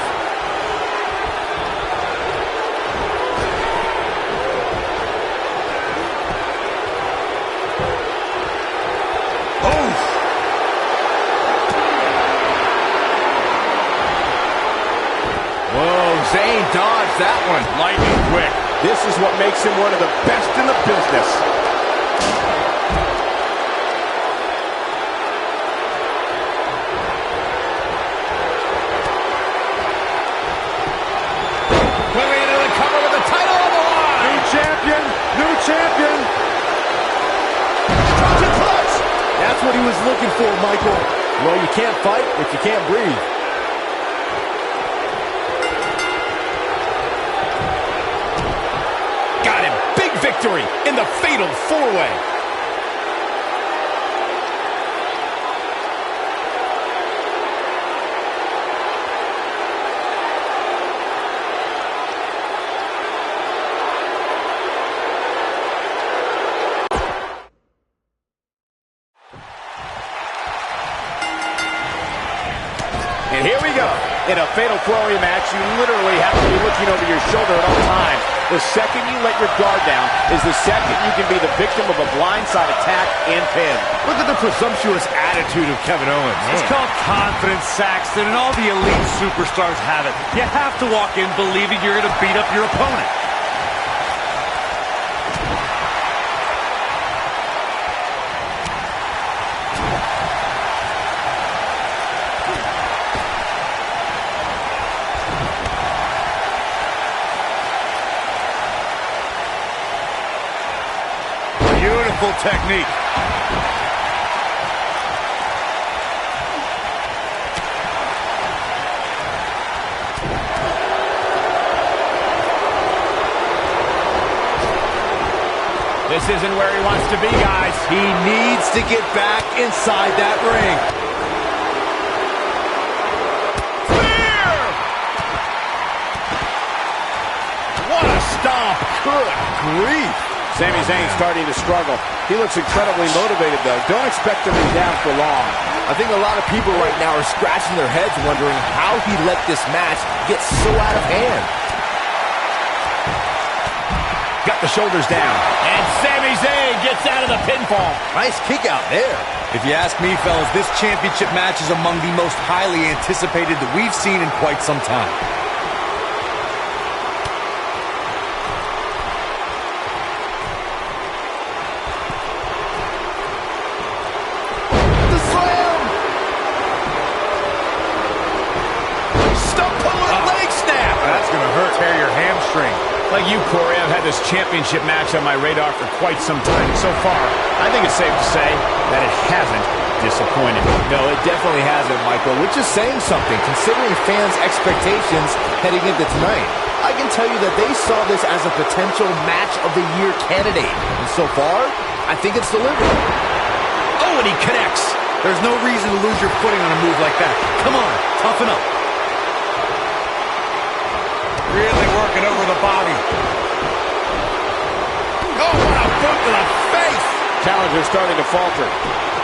Zayn dodged that one. Lightning quick. This is what makes him one of the best in the business. Quickly into the cover with the title on the line. New champion. New champion. Structure clutch. That's what he was looking for, Michael. Well, you can't fight if you can't breathe. Victory in the fatal four-way. And here we go. In a fatal four-way match, you literally have to be looking over your shoulder at all times. The second you let your guard down is the second you can be the victim of a blindside attack and pin. Look at the presumptuous attitude of Kevin Owens. It's called confidence, Saxton, and all the elite superstars have it. You have to walk in believing you're going to beat up your opponent. Beautiful technique. This isn't where he wants to be, guys. He needs to get back inside that ring. Spear! What a stomp. Good grief. Sami Zayn starting to struggle. He looks incredibly motivated, though. Don't expect him to be down for long. I think a lot of people right now are scratching their heads wondering how he let this match get so out of hand. Got the shoulders down. And Sami Zayn gets out of the pinfall. Nice kick out there. If you ask me, fellas, this championship match is among the most highly anticipated that we've seen in quite some time. Like you, Corey, I've had this championship match on my radar for quite some time. So far, I think it's safe to say that it hasn't disappointed. No, it definitely hasn't, Michael, which is saying something, considering fans' expectations heading into tonight. I can tell you that they saw this as a potential match of the year candidate. And so far, I think it's delivered. Oh, and he connects. There's no reason to lose your footing on a move like that. Come on, toughen up. Really working over the body. Oh, what a boot to the face! Challenger's starting to falter.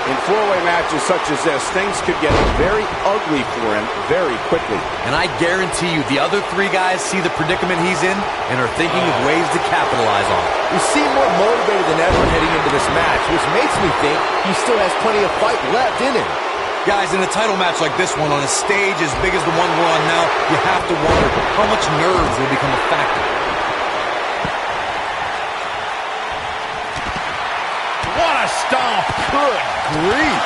In four-way matches such as this, things could get very ugly for him very quickly. And I guarantee you the other three guys see the predicament he's in and are thinking of ways to capitalize on it. He seemed more motivated than ever heading into this match, which makes me think he still has plenty of fight left in him. Guys, in a title match like this one, on a stage as big as the one we're on now, you have to wonder how much nerves will become a factor. What a stomp! Good grief!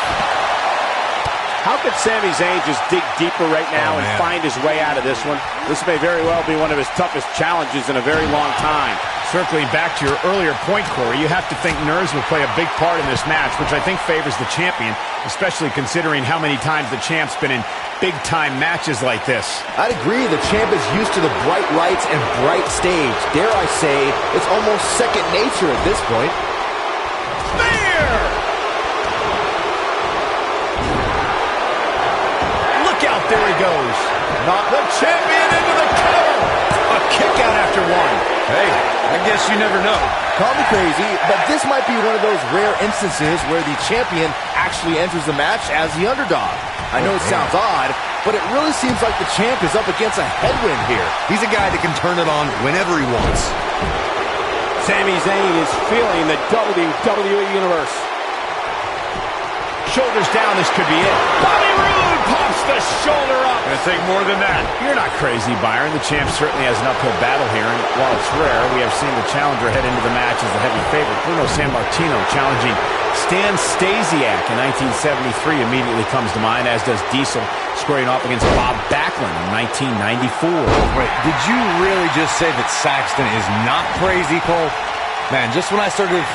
How could Sami Zayn just dig deeper right now and find his way out of this one? This may very well be one of his toughest challenges in a very long time. Circling back to your earlier point, Corey, you have to think nerves will play a big part in this match, which I think favors the champion, especially considering how many times the champ's been in big-time matches like this. I'd agree. The champ is used to the bright lights and bright stage. Dare I say, it's almost second nature at this point. Spear! Look out, there he goes. Not the champion into the cover. A kick out after one. Hey, I guess you never know. Call me crazy, but this might be one of those rare instances where the champion actually enters the match as the underdog. I know it sounds odd, but it really seems like the champ is up against a headwind here. He's a guy that can turn it on whenever he wants. Sami Zayn is feeling the WWE Universe. Shoulders down, this could be it. Bobby Roode pops the shoulder up. Gonna take more than that. You're not crazy, Byron. The champ certainly has an uphill battle here, and while it's rare, we have seen the challenger head into the match as the heavy favorite. Bruno Sammartino challenging Stan Stasiak in 1973 immediately comes to mind, as does Diesel squaring off against Bob Backlund in 1994. Wait, did you really just say that Saxton is not crazy, Cole? Man, just when I started to...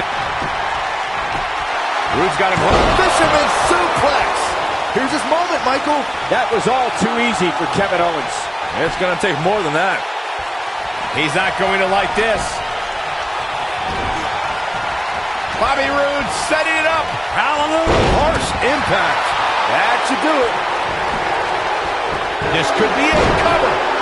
Roode's got him hooked. Fisherman suplex. Here's his moment, Michael. That was all too easy for Kevin Owens. It's going to take more than that. He's not going to like this. Bobby Roode setting it up. Hallelujah. Harsh impact. That should do it. This could be it. Cover.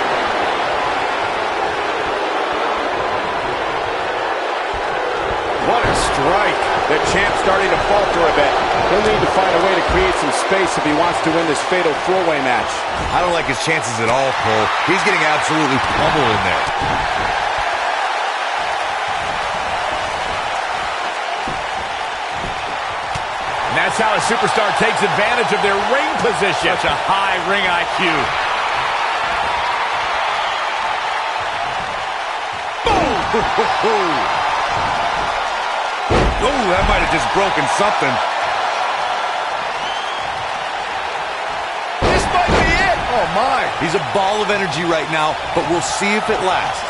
What a strike. The champ's starting to falter a bit. He'll need to find a way to create some space if he wants to win this fatal four-way match. I don't like his chances at all, Cole. He's getting absolutely pummeled in there. Watch how a superstar takes advantage of their ring position. Such a high ring IQ. Boom! Oh, that might have just broken something. This might be it. Oh, my. He's a ball of energy right now, but we'll see if it lasts.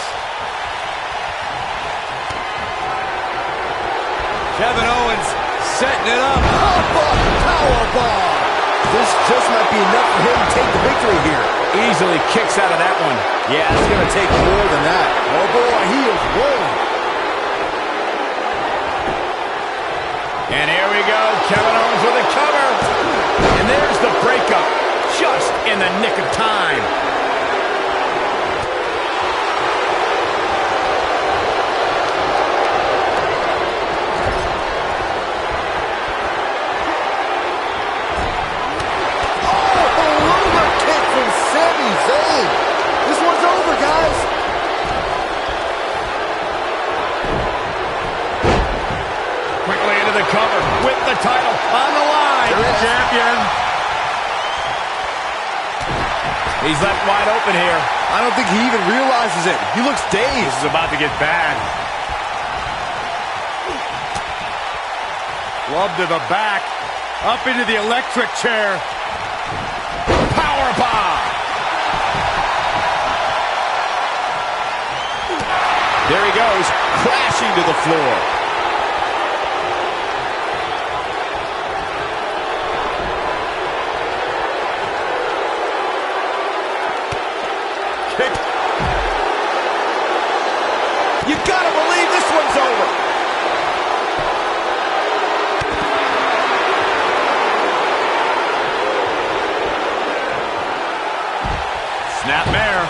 Kevin Owens setting it up. Powerbomb. This just might be enough for him to take the victory here. Easily kicks out of that one. Yeah, it's going to take more than that. Oh, boy, he is rolling. And here we go. Kevin Owens with a cover. And there's the breakup. Just in the nick of time. This one's over, guys. Quickly into the cover with the title on the line. Champion. He's left wide open here. I don't think he even realizes it. He looks dazed. This is about to get bad. Glove to the back. Up into the electric chair. Powerbomb. There he goes, crashing to the floor. Kick. You gotta believe this one's over. Snapmare.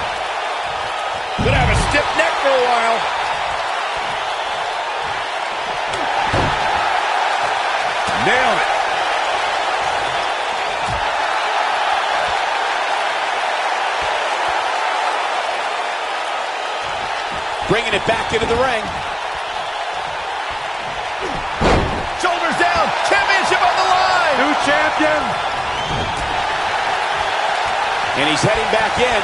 Gonna have a stiff neck for a while. Nailed it. Bringing it back into the ring. Shoulders down. Championship on the line. New champion. And he's heading back in.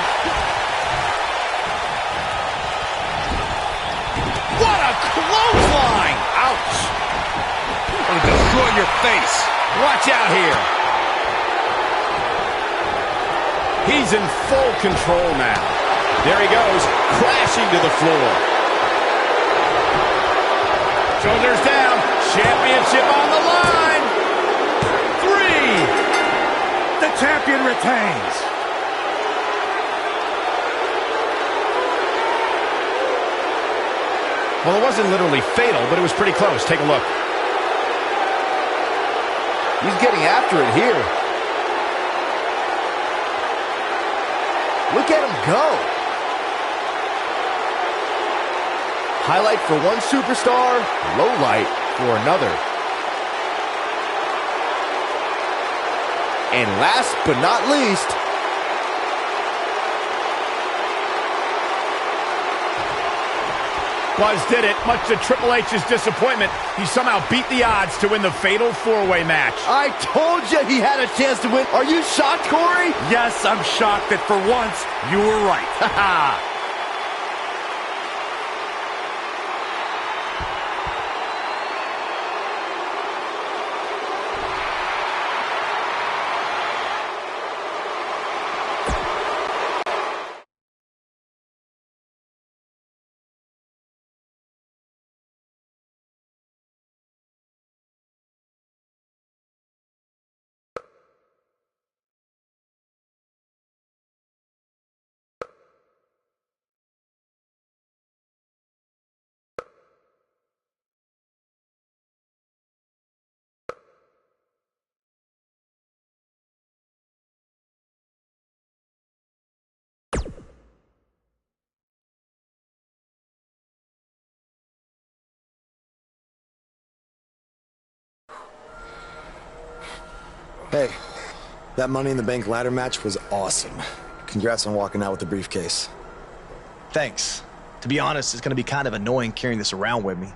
What a clothesline! Ouch! Gonna destroy your face. Watch out here. He's in full control now. There he goes, crashing to the floor. Shoulders down. Championship on the line. 3. The champion retains. Well, it wasn't literally fatal, but it was pretty close. Take a look. He's getting after it here. Look at him go. Highlight for one superstar, low light for another. And last but not least, Buzz did it, much to Triple H's disappointment. He somehow beat the odds to win the fatal 4-way match. I told you he had a chance to win. Are you shocked, Corey? Yes, I'm shocked that for once you were right. Ha Hey, that Money in the Bank ladder match was awesome. Congrats on walking out with the briefcase. Thanks. To be honest, it's going to be kind of annoying carrying this around with me.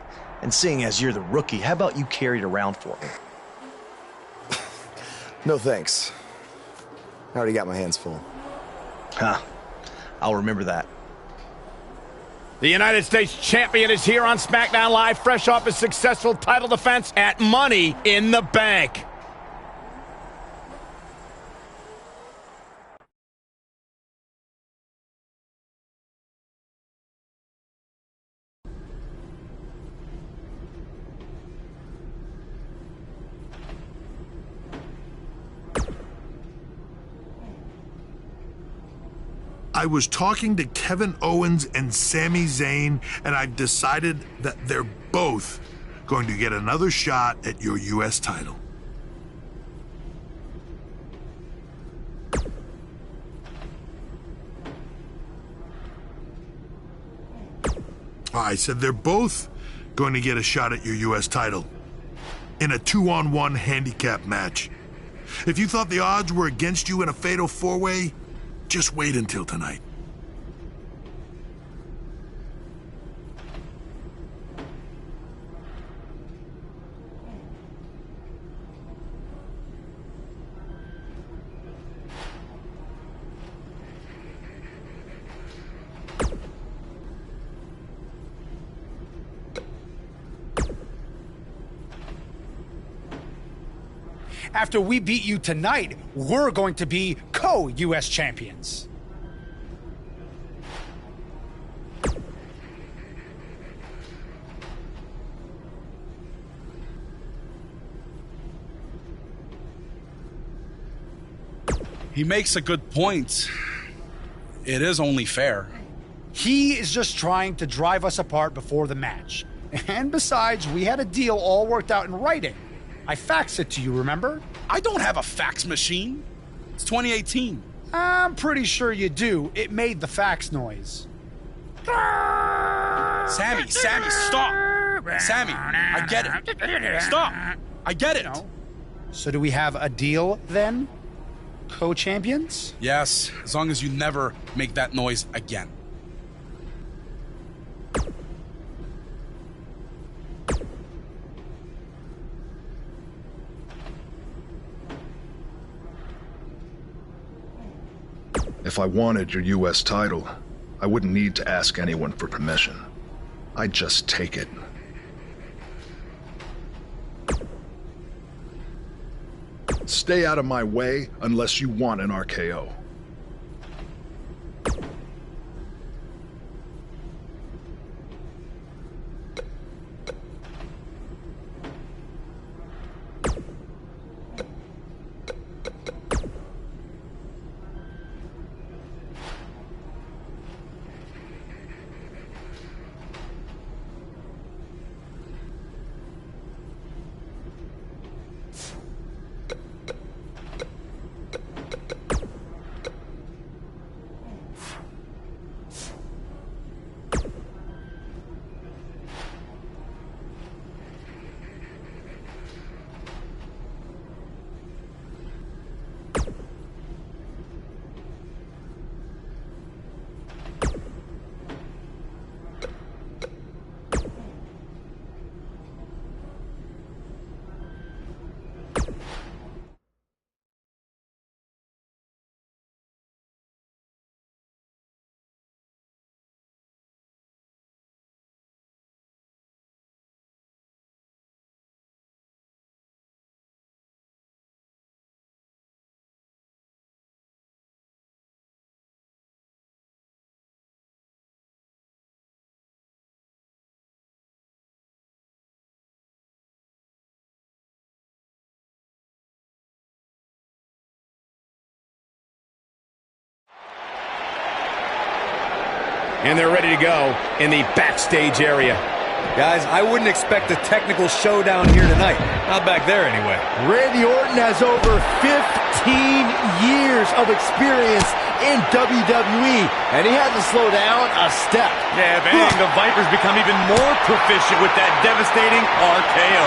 And seeing as you're the rookie, how about you carry it around for me? No thanks. I already got my hands full. Huh. I'll remember that. The United States Champion is here on SmackDown Live, fresh off his successful title defense at Money in the Bank. I was talking to Kevin Owens and Sami Zayn, and I've decided that they're both going to get another shot at your U.S. title. I said they're both going to get a shot at your U.S. title in a 2-on-1 handicap match. If you thought the odds were against you in a fatal four-way, just wait until tonight. After we beat you tonight, we're going to be co-US champions. He makes a good point. It is only fair. He is just trying to drive us apart before the match. And besides, we had a deal all worked out in writing. I faxed it to you, remember? I don't have a fax machine. It's 2018. I'm pretty sure you do. It made the fax noise. Sammy, stop! Sammy, I get it. Stop! I get it. So do we have a deal then? Co-champions? Yes, as long as you never make that noise again. If I wanted your U.S. title, I wouldn't need to ask anyone for permission. I'd just take it. Stay out of my way unless you want an RKO. And they're ready to go in the backstage area. Guys, I wouldn't expect a technical showdown here tonight. Not back there, anyway. Randy Orton has over 15 years of experience in WWE, and he hasn't slowed down a step. Yeah, if anything, the Vipers become even more proficient with that devastating RKO.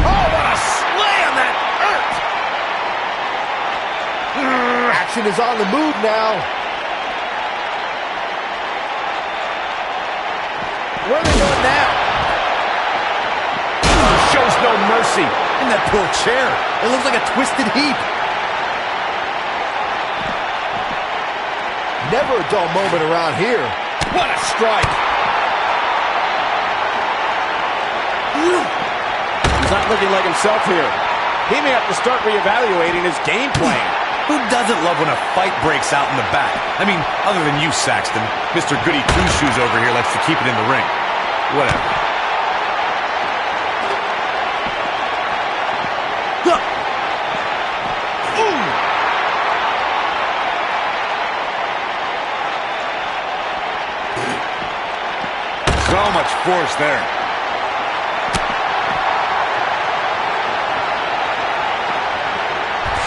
Oh, what a slam that hurt! Action is on the move now. Where are they going now? Shows no mercy. mercy. And that poor chair. It looks like a twisted heap. Never a dull moment around here. What a strike. He's not looking like himself here. He may have to start reevaluating his game plan. Who doesn't love when a fight breaks out in the back? I mean, other than you, Saxton. Mr. Goody Two-Shoes over here likes to keep it in the ring. Whatever. So much force there.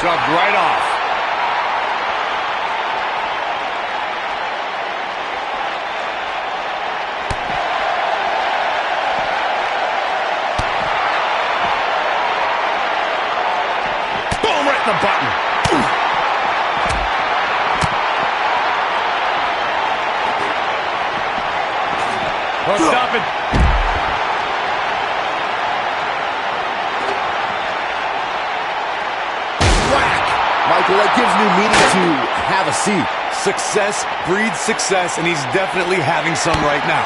Shoved right off. Boom, right in the button. Hooked up and... Michael, that gives new meaning to have a seat. Success breeds success, and he's definitely having some right now.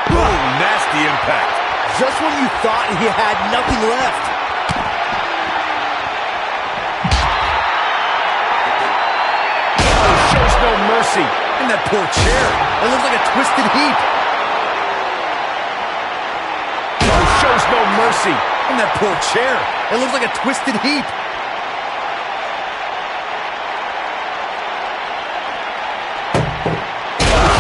Boom, nasty impact. Just when you thought he had nothing left. Shows no mercy. And that poor chair. It looks like a twisted heap. Shows no mercy. And that poor chair. It looks like a twisted heap.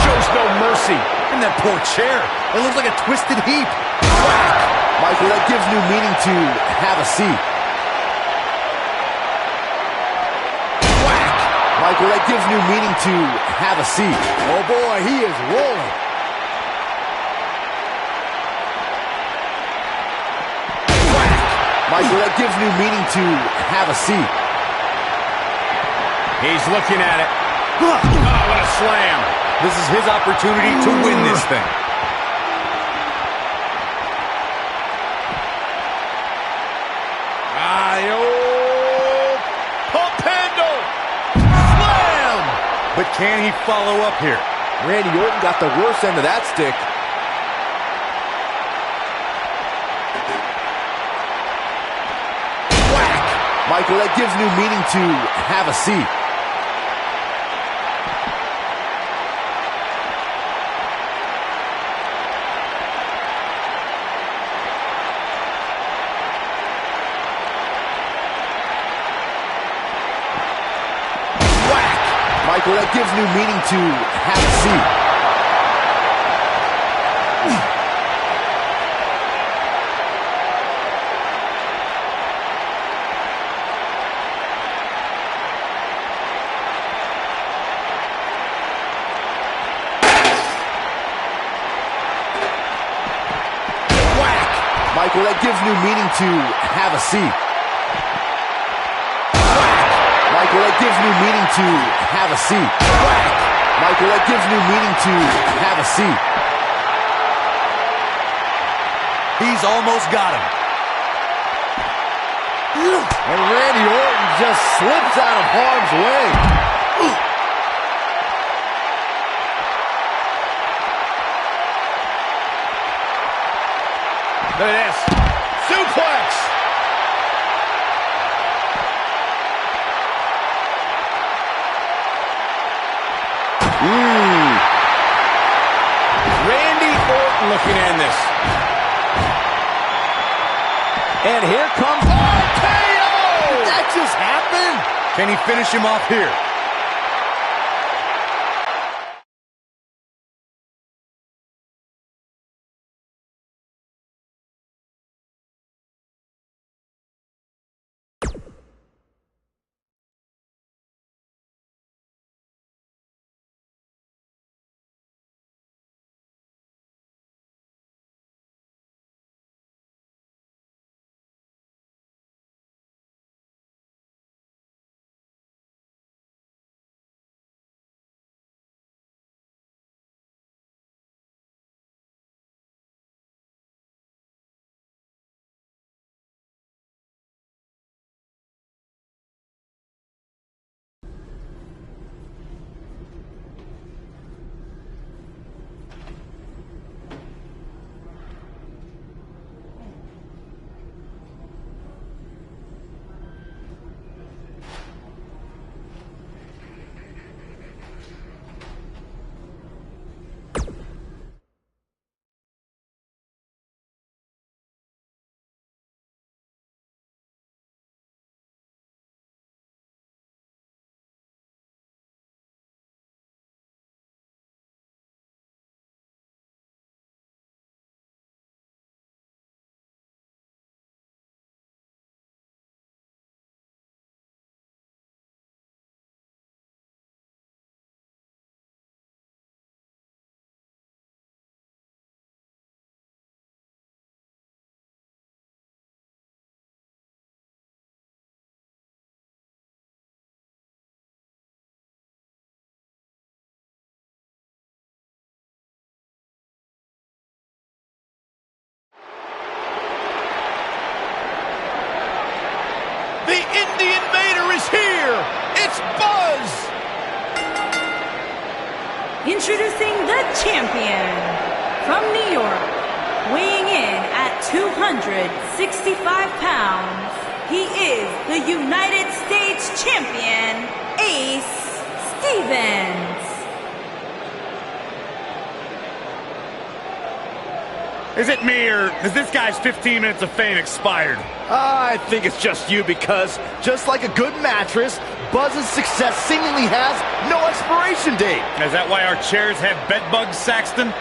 Shows no mercy. And that poor chair. It looks like a twisted heap. Whack. Michael, that gives new meaning to have a seat. Michael, that gives new meaning to have a seat. Oh boy, he is rolling. Michael, that gives new meaning to have a seat. He's looking at it. Oh, what a slam. This is his opportunity to win this thing. But can he follow up here? Randy Orton got the worst end of that stick. Whack! Michael, that gives new meaning to have a seat. Michael, that gives new meaning to have a seat. Whack! Michael, that gives new meaning to have a seat. Michael, that gives new meaning to have a seat. Michael, that gives new meaning to have a seat. He's almost got him. And Randy Orton just slips out of harm's way. Look at this. Suplex. Randy Orton looking to end this. And here comes RKO! Did that just happen? Can he finish him off here? The Invader is here! It's Buzz! Introducing the champion from New York, weighing in at 265 pounds, he is the United States champion, Ace Stevens. Is it me, or has this guy's 15 minutes of fame expired? I think it's just you, because just like a good mattress, Buzz's success seemingly has no expiration date. Is that why our chairs have bed bugs, Saxton?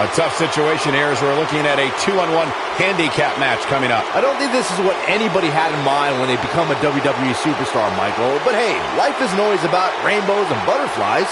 A tough situation here as we're looking at a 2-on-1 handicap match coming up. I don't think this is what anybody had in mind when they become a WWE superstar, Michael. But hey, life isn't always about rainbows and butterflies.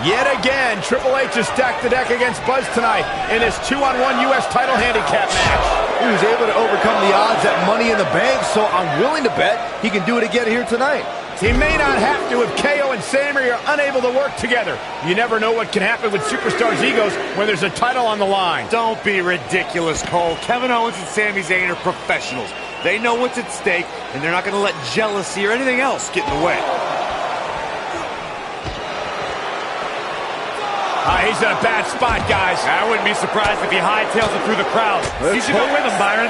Yet again, Triple H has stacked the deck against Buzz tonight in his 2-on-1 U.S. title handicap match. He was able to overcome the odds at Money in the Bank, so I'm willing to bet he can do it again here tonight. He may not have to if KO and Sammy are unable to work together. You never know what can happen with superstars' egos when there's a title on the line. Don't be ridiculous, Cole. Kevin Owens and Sami Zayn are professionals. They know what's at stake, and they're not going to let jealousy or anything else get in the way. He's in a bad spot, guys. I wouldn't be surprised if he hightails it through the crowd. You should go with him, Byron.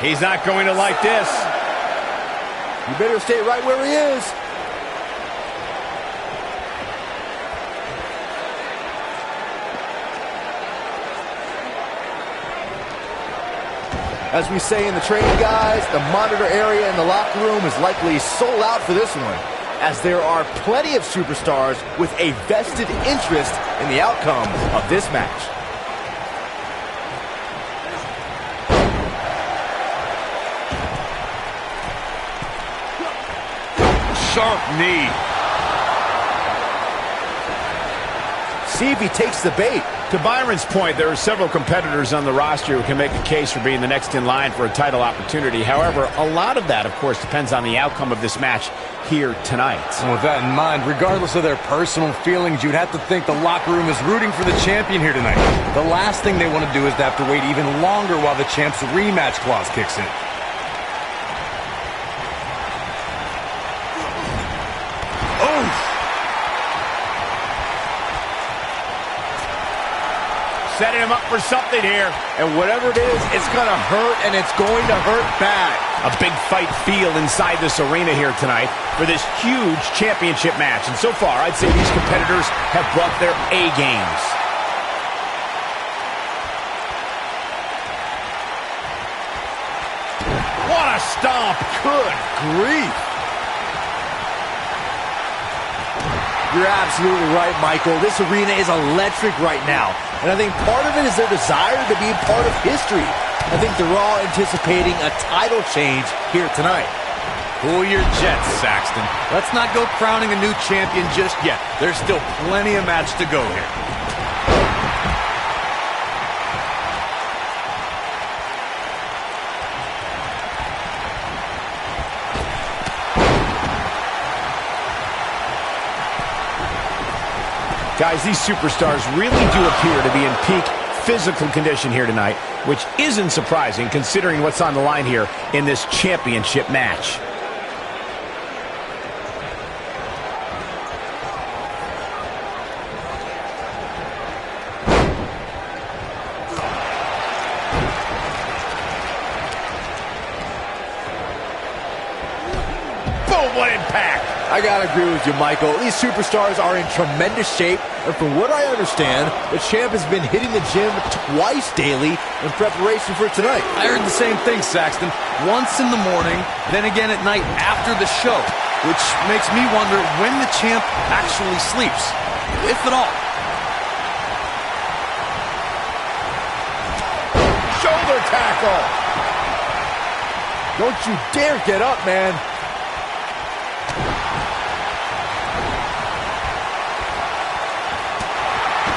He's not going to like this. You better stay right where he is. As we say in the training, guys, the monitor area in the locker room is likely sold out for this one, as there are plenty of superstars with a vested interest in the outcome of this match. Sharp knee. See if he takes the bait. To Byron's point, there are several competitors on the roster who can make a case for being the next in line for a title opportunity. However, a lot of that, of course, depends on the outcome of this match here tonight. And with that in mind, regardless of their personal feelings, you'd have to think the locker room is rooting for the champion here tonight. The last thing they want to do is to have to wait even longer while the champ's rematch clause kicks in. Setting him up for something here. And whatever it is, it's going to hurt, and it's going to hurt bad. A big fight feel inside this arena here tonight for this huge championship match. And so far, I'd say these competitors have brought their A games. What a stomp. Good grief. You're absolutely right, Michael. This arena is electric right now. And I think part of it is their desire to be a part of history. I think they're all anticipating a title change here tonight. Cool your jets, Saxton. Let's not go crowning a new champion just yet. There's still plenty of match to go here. Guys, these superstars really do appear to be in peak physical condition here tonight, which isn't surprising considering what's on the line here in this championship match. Boom, what impact! I gotta agree with you, Michael. These superstars are in tremendous shape, and from what I understand, the champ has been hitting the gym twice daily in preparation for tonight. I heard the same thing, Saxton. Once in the morning, then again at night after the show, which makes me wonder when the champ actually sleeps, if at all. Shoulder tackle! Don't you dare get up, man.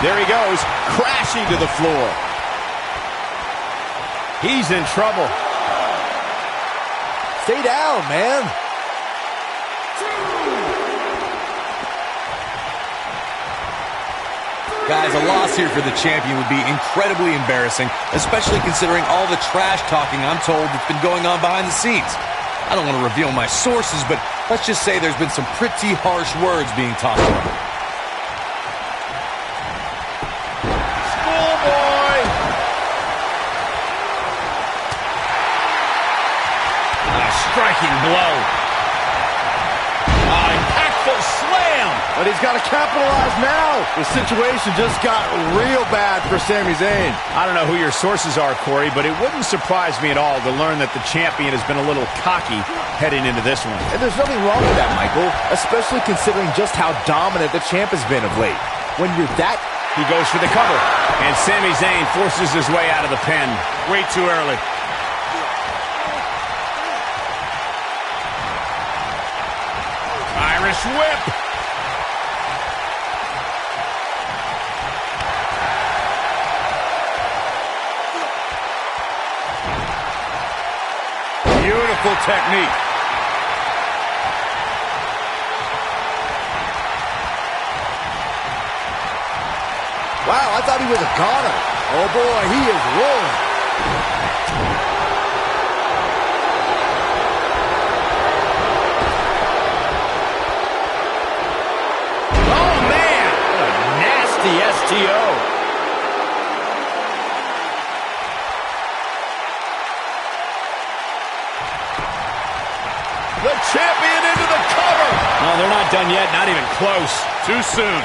There he goes, crashing to the floor. He's in trouble. Stay down, man. Guys, a loss here for the champion would be incredibly embarrassing, especially considering all the trash talking I'm told that's been going on behind the scenes. I don't want to reveal my sources, but let's just say there's been some pretty harsh words being tossed around. Striking blow. Impactful slam. But he's got to capitalize now. The situation just got real bad for Sami Zayn. I don't know who your sources are, Corey, but it wouldn't surprise me at all to learn that the champion has been a little cocky heading into this one. And there's nothing wrong with that, Michael, especially considering just how dominant the champ has been of late. When you're that... He goes for the cover, and Sami Zayn forces his way out of the pin. Way too early. Irish whip. Beautiful technique. Wow, I thought he was a goner. Oh boy, he is rolling. The STO. The champion into the cover. No, they're not done yet. Not even close. Too soon.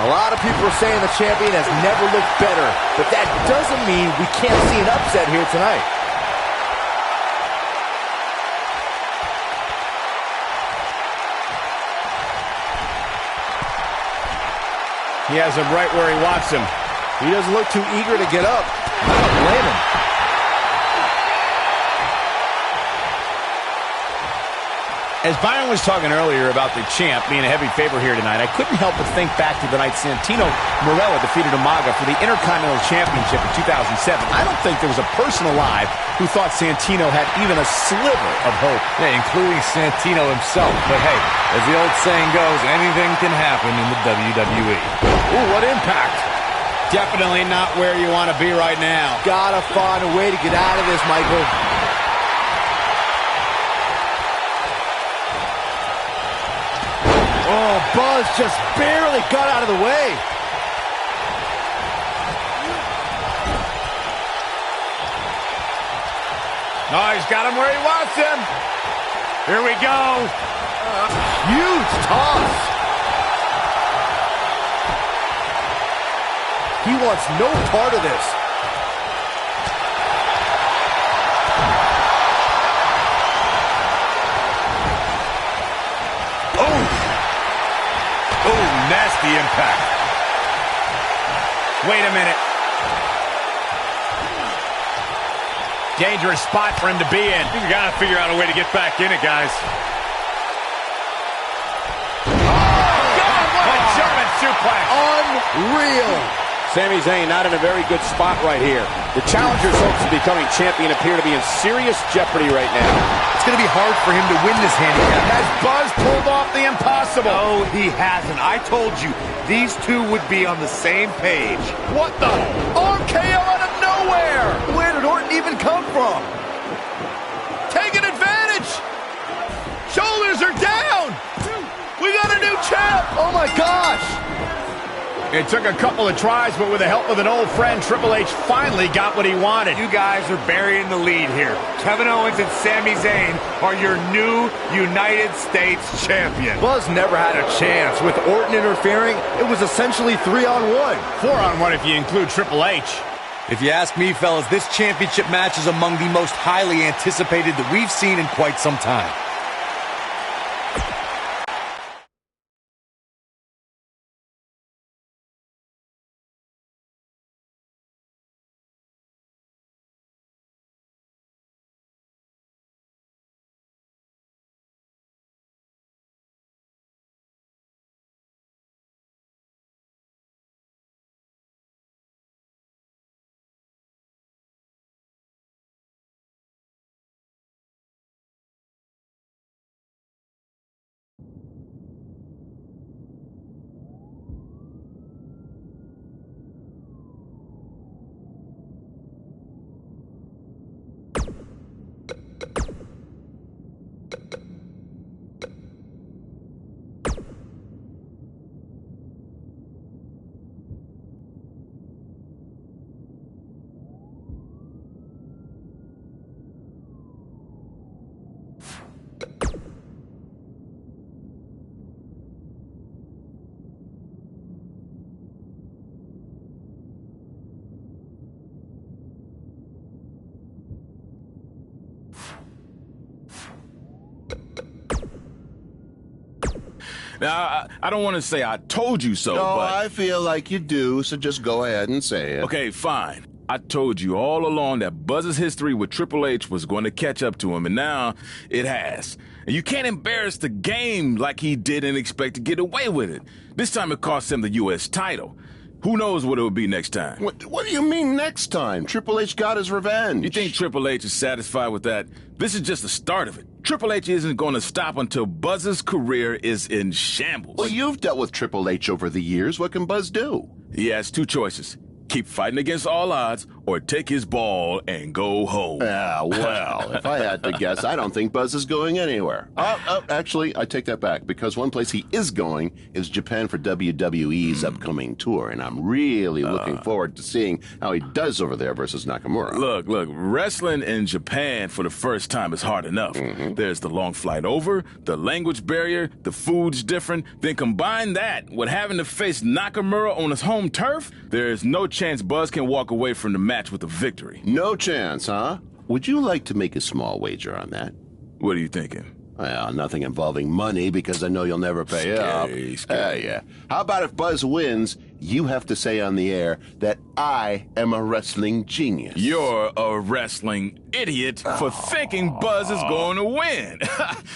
A lot of people are saying the champion has never looked better, but that doesn't mean we can't see an upset here tonight. He has him right where he wants him. He doesn't look too eager to get up. I don't blame him. As Byron was talking earlier about the champ being a heavy favorite here tonight, I couldn't help but think back to the night Santino Marella defeated Umaga for the Intercontinental Championship in 2007. I don't think there was a person alive who thought Santino had even a sliver of hope. Yeah, including Santino himself. But hey, as the old saying goes, anything can happen in the WWE. Ooh, what impact. Definitely not where you want to be right now. Gotta find a way to get out of this, Michael. Oh, Buzz just barely got out of the way. Oh, he's got him where he wants him. Here we go. Huge toss. He wants no part of this. Oh, nasty impact. Wait a minute. Dangerous spot for him to be in. You gotta figure out a way to get back in it, guys. Oh, God, what a German suplex. Unreal. Sami Zayn not in a very good spot right here. The challenger's hopes of becoming champion appear to be in serious jeopardy right now. It's going to be hard for him to win this handicap. Has Buzz pulled off the impossible? No, he hasn't. I told you, these two would be on the same page. What the? RKO out of nowhere! Where did Orton even come from? Taking advantage! Shoulders are down! We got a new champ! Oh my gosh! It took a couple of tries, but with the help of an old friend, Triple H finally got what he wanted. You guys are burying the lead here. Kevin Owens and Sami Zayn are your new United States champion. Buzz never had a chance. With Orton interfering, it was essentially 3-on-1. 4-on-1 if you include Triple H. If you ask me, fellas, this championship match is among the most highly anticipated that we've seen in quite some time. Now, I don't want to say I told you so, No, but... I feel like you do, so just go ahead and say it. Okay, fine. I told you all along that Buzz's history with Triple H was going to catch up to him, and now it has. And you can't embarrass the game like he did and expect to get away with it. This time it cost him the U.S. title. Who knows what it will be next time? What do you mean next time? Triple H got his revenge. You think Triple H is satisfied with that? This is just the start of it. Triple H isn't going to stop until Buzz's career is in shambles. Well, you've dealt with Triple H over the years. What can Buzz do? He has two choices. Keep fighting against all odds, or take his ball and go home. Yeah, well, if I had to guess, I don't think Buzz is going anywhere. Actually, I take that back, because one place he is going is Japan for WWE's upcoming tour, and I'm really looking forward to seeing how he does over there versus Nakamura. Look, wrestling in Japan for the first time is hard enough. There's the long flight over, the language barrier, the food's different. Then combine that with having to face Nakamura on his home turf, there's no chance Buzz can walk away from the match with a victory. No chance, huh? Would you like to make a small wager on that? What are you thinking? Well, nothing involving money, because I know you'll never pay up. Yeah. How about if Buzz wins, you have to say on the air that I am a wrestling genius. You're a wrestling idiot for thinking Buzz is going to win.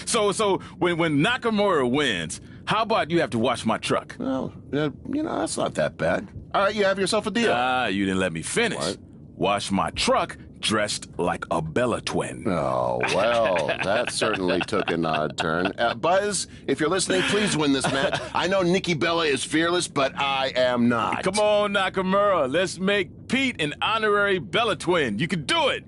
So when Nakamura wins, how about you have to wash my truck? Well, that's not that bad. All right, you have yourself a deal. You didn't let me finish. What? Wash my truck dressed like a Bella twin. Oh, well, that certainly took an odd turn. Buzz, if you're listening, please win this match. I know Nikki Bella is fearless, but I am not. Come on, Nakamura. Let's make Pete an honorary Bella twin. You can do it.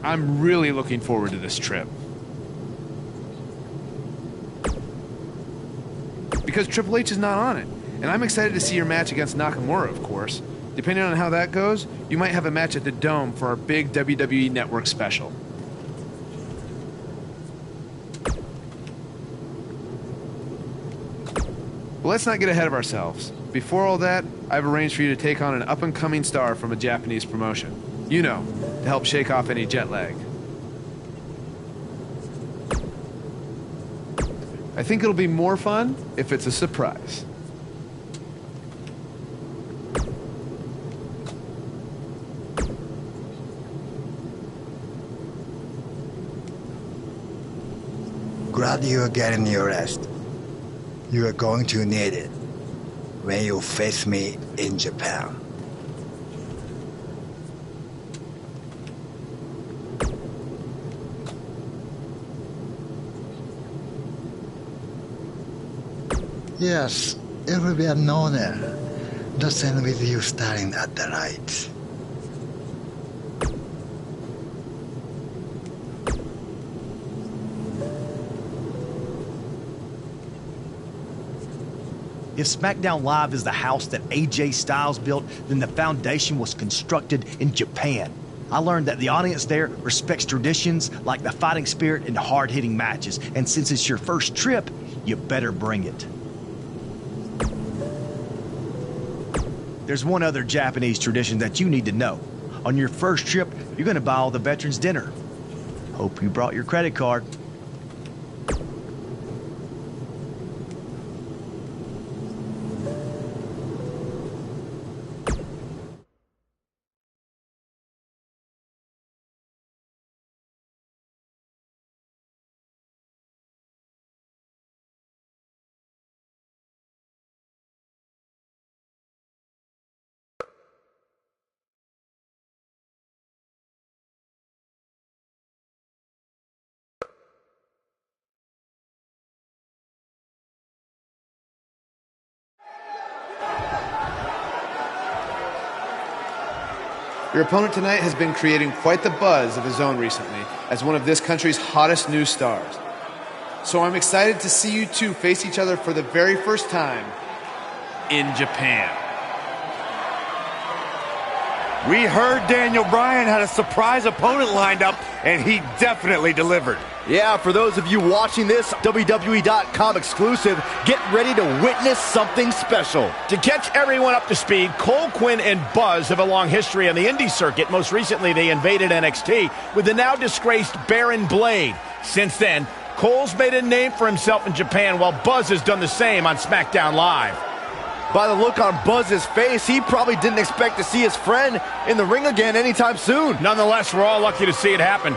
I'm really looking forward to this trip. Because Triple H is not on it. And I'm excited to see your match against Nakamura, of course. Depending on how that goes, you might have a match at the Dome for our big WWE Network special. But let's not get ahead of ourselves. Before all that, I've arranged for you to take on an up-and-coming star from a Japanese promotion. You know, to help shake off any jet lag. I think it'll be more fun if it's a surprise. Glad you're getting your rest. You are going to need it when you face me in Japan. Yes, it will be an honor to stand with you staring at the lights. If SmackDown Live is the house that AJ Styles built, then the foundation was constructed in Japan. I learned that the audience there respects traditions like the fighting spirit and hard-hitting matches. And since it's your first trip, you better bring it. There's one other Japanese tradition that you need to know. On your first trip, you're gonna buy all the veterans dinner. Hope you brought your credit card. Your opponent tonight has been creating quite the buzz of his own recently as one of this country's hottest new stars. So I'm excited to see you two face each other for the very first time in Japan. We heard Daniel Bryan had a surprise opponent lined up, and he definitely delivered. Yeah, for those of you watching this WWE.com exclusive, get ready to witness something special. To catch everyone up to speed, Cole, Quinn, and Buzz have a long history on the indie circuit. Most recently, they invaded NXT with the now disgraced Baron Blade. Since then, Cole's made a name for himself in Japan, while Buzz has done the same on SmackDown Live. By the look on Buzz's face, he probably didn't expect to see his friend in the ring again anytime soon. Nonetheless, we're all lucky to see it happen.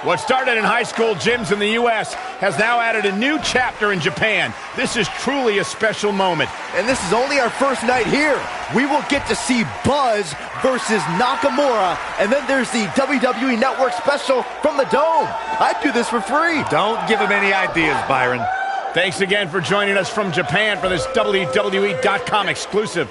What started in high school gyms in the U.S. has now added a new chapter in Japan. This is truly a special moment. And this is only our first night here. We will get to see Buzz versus Nakamura, and then there's the WWE Network special from the Dome. I'd do this for free. Don't give him any ideas, Byron. Thanks again for joining us from Japan for this WWE.com exclusive.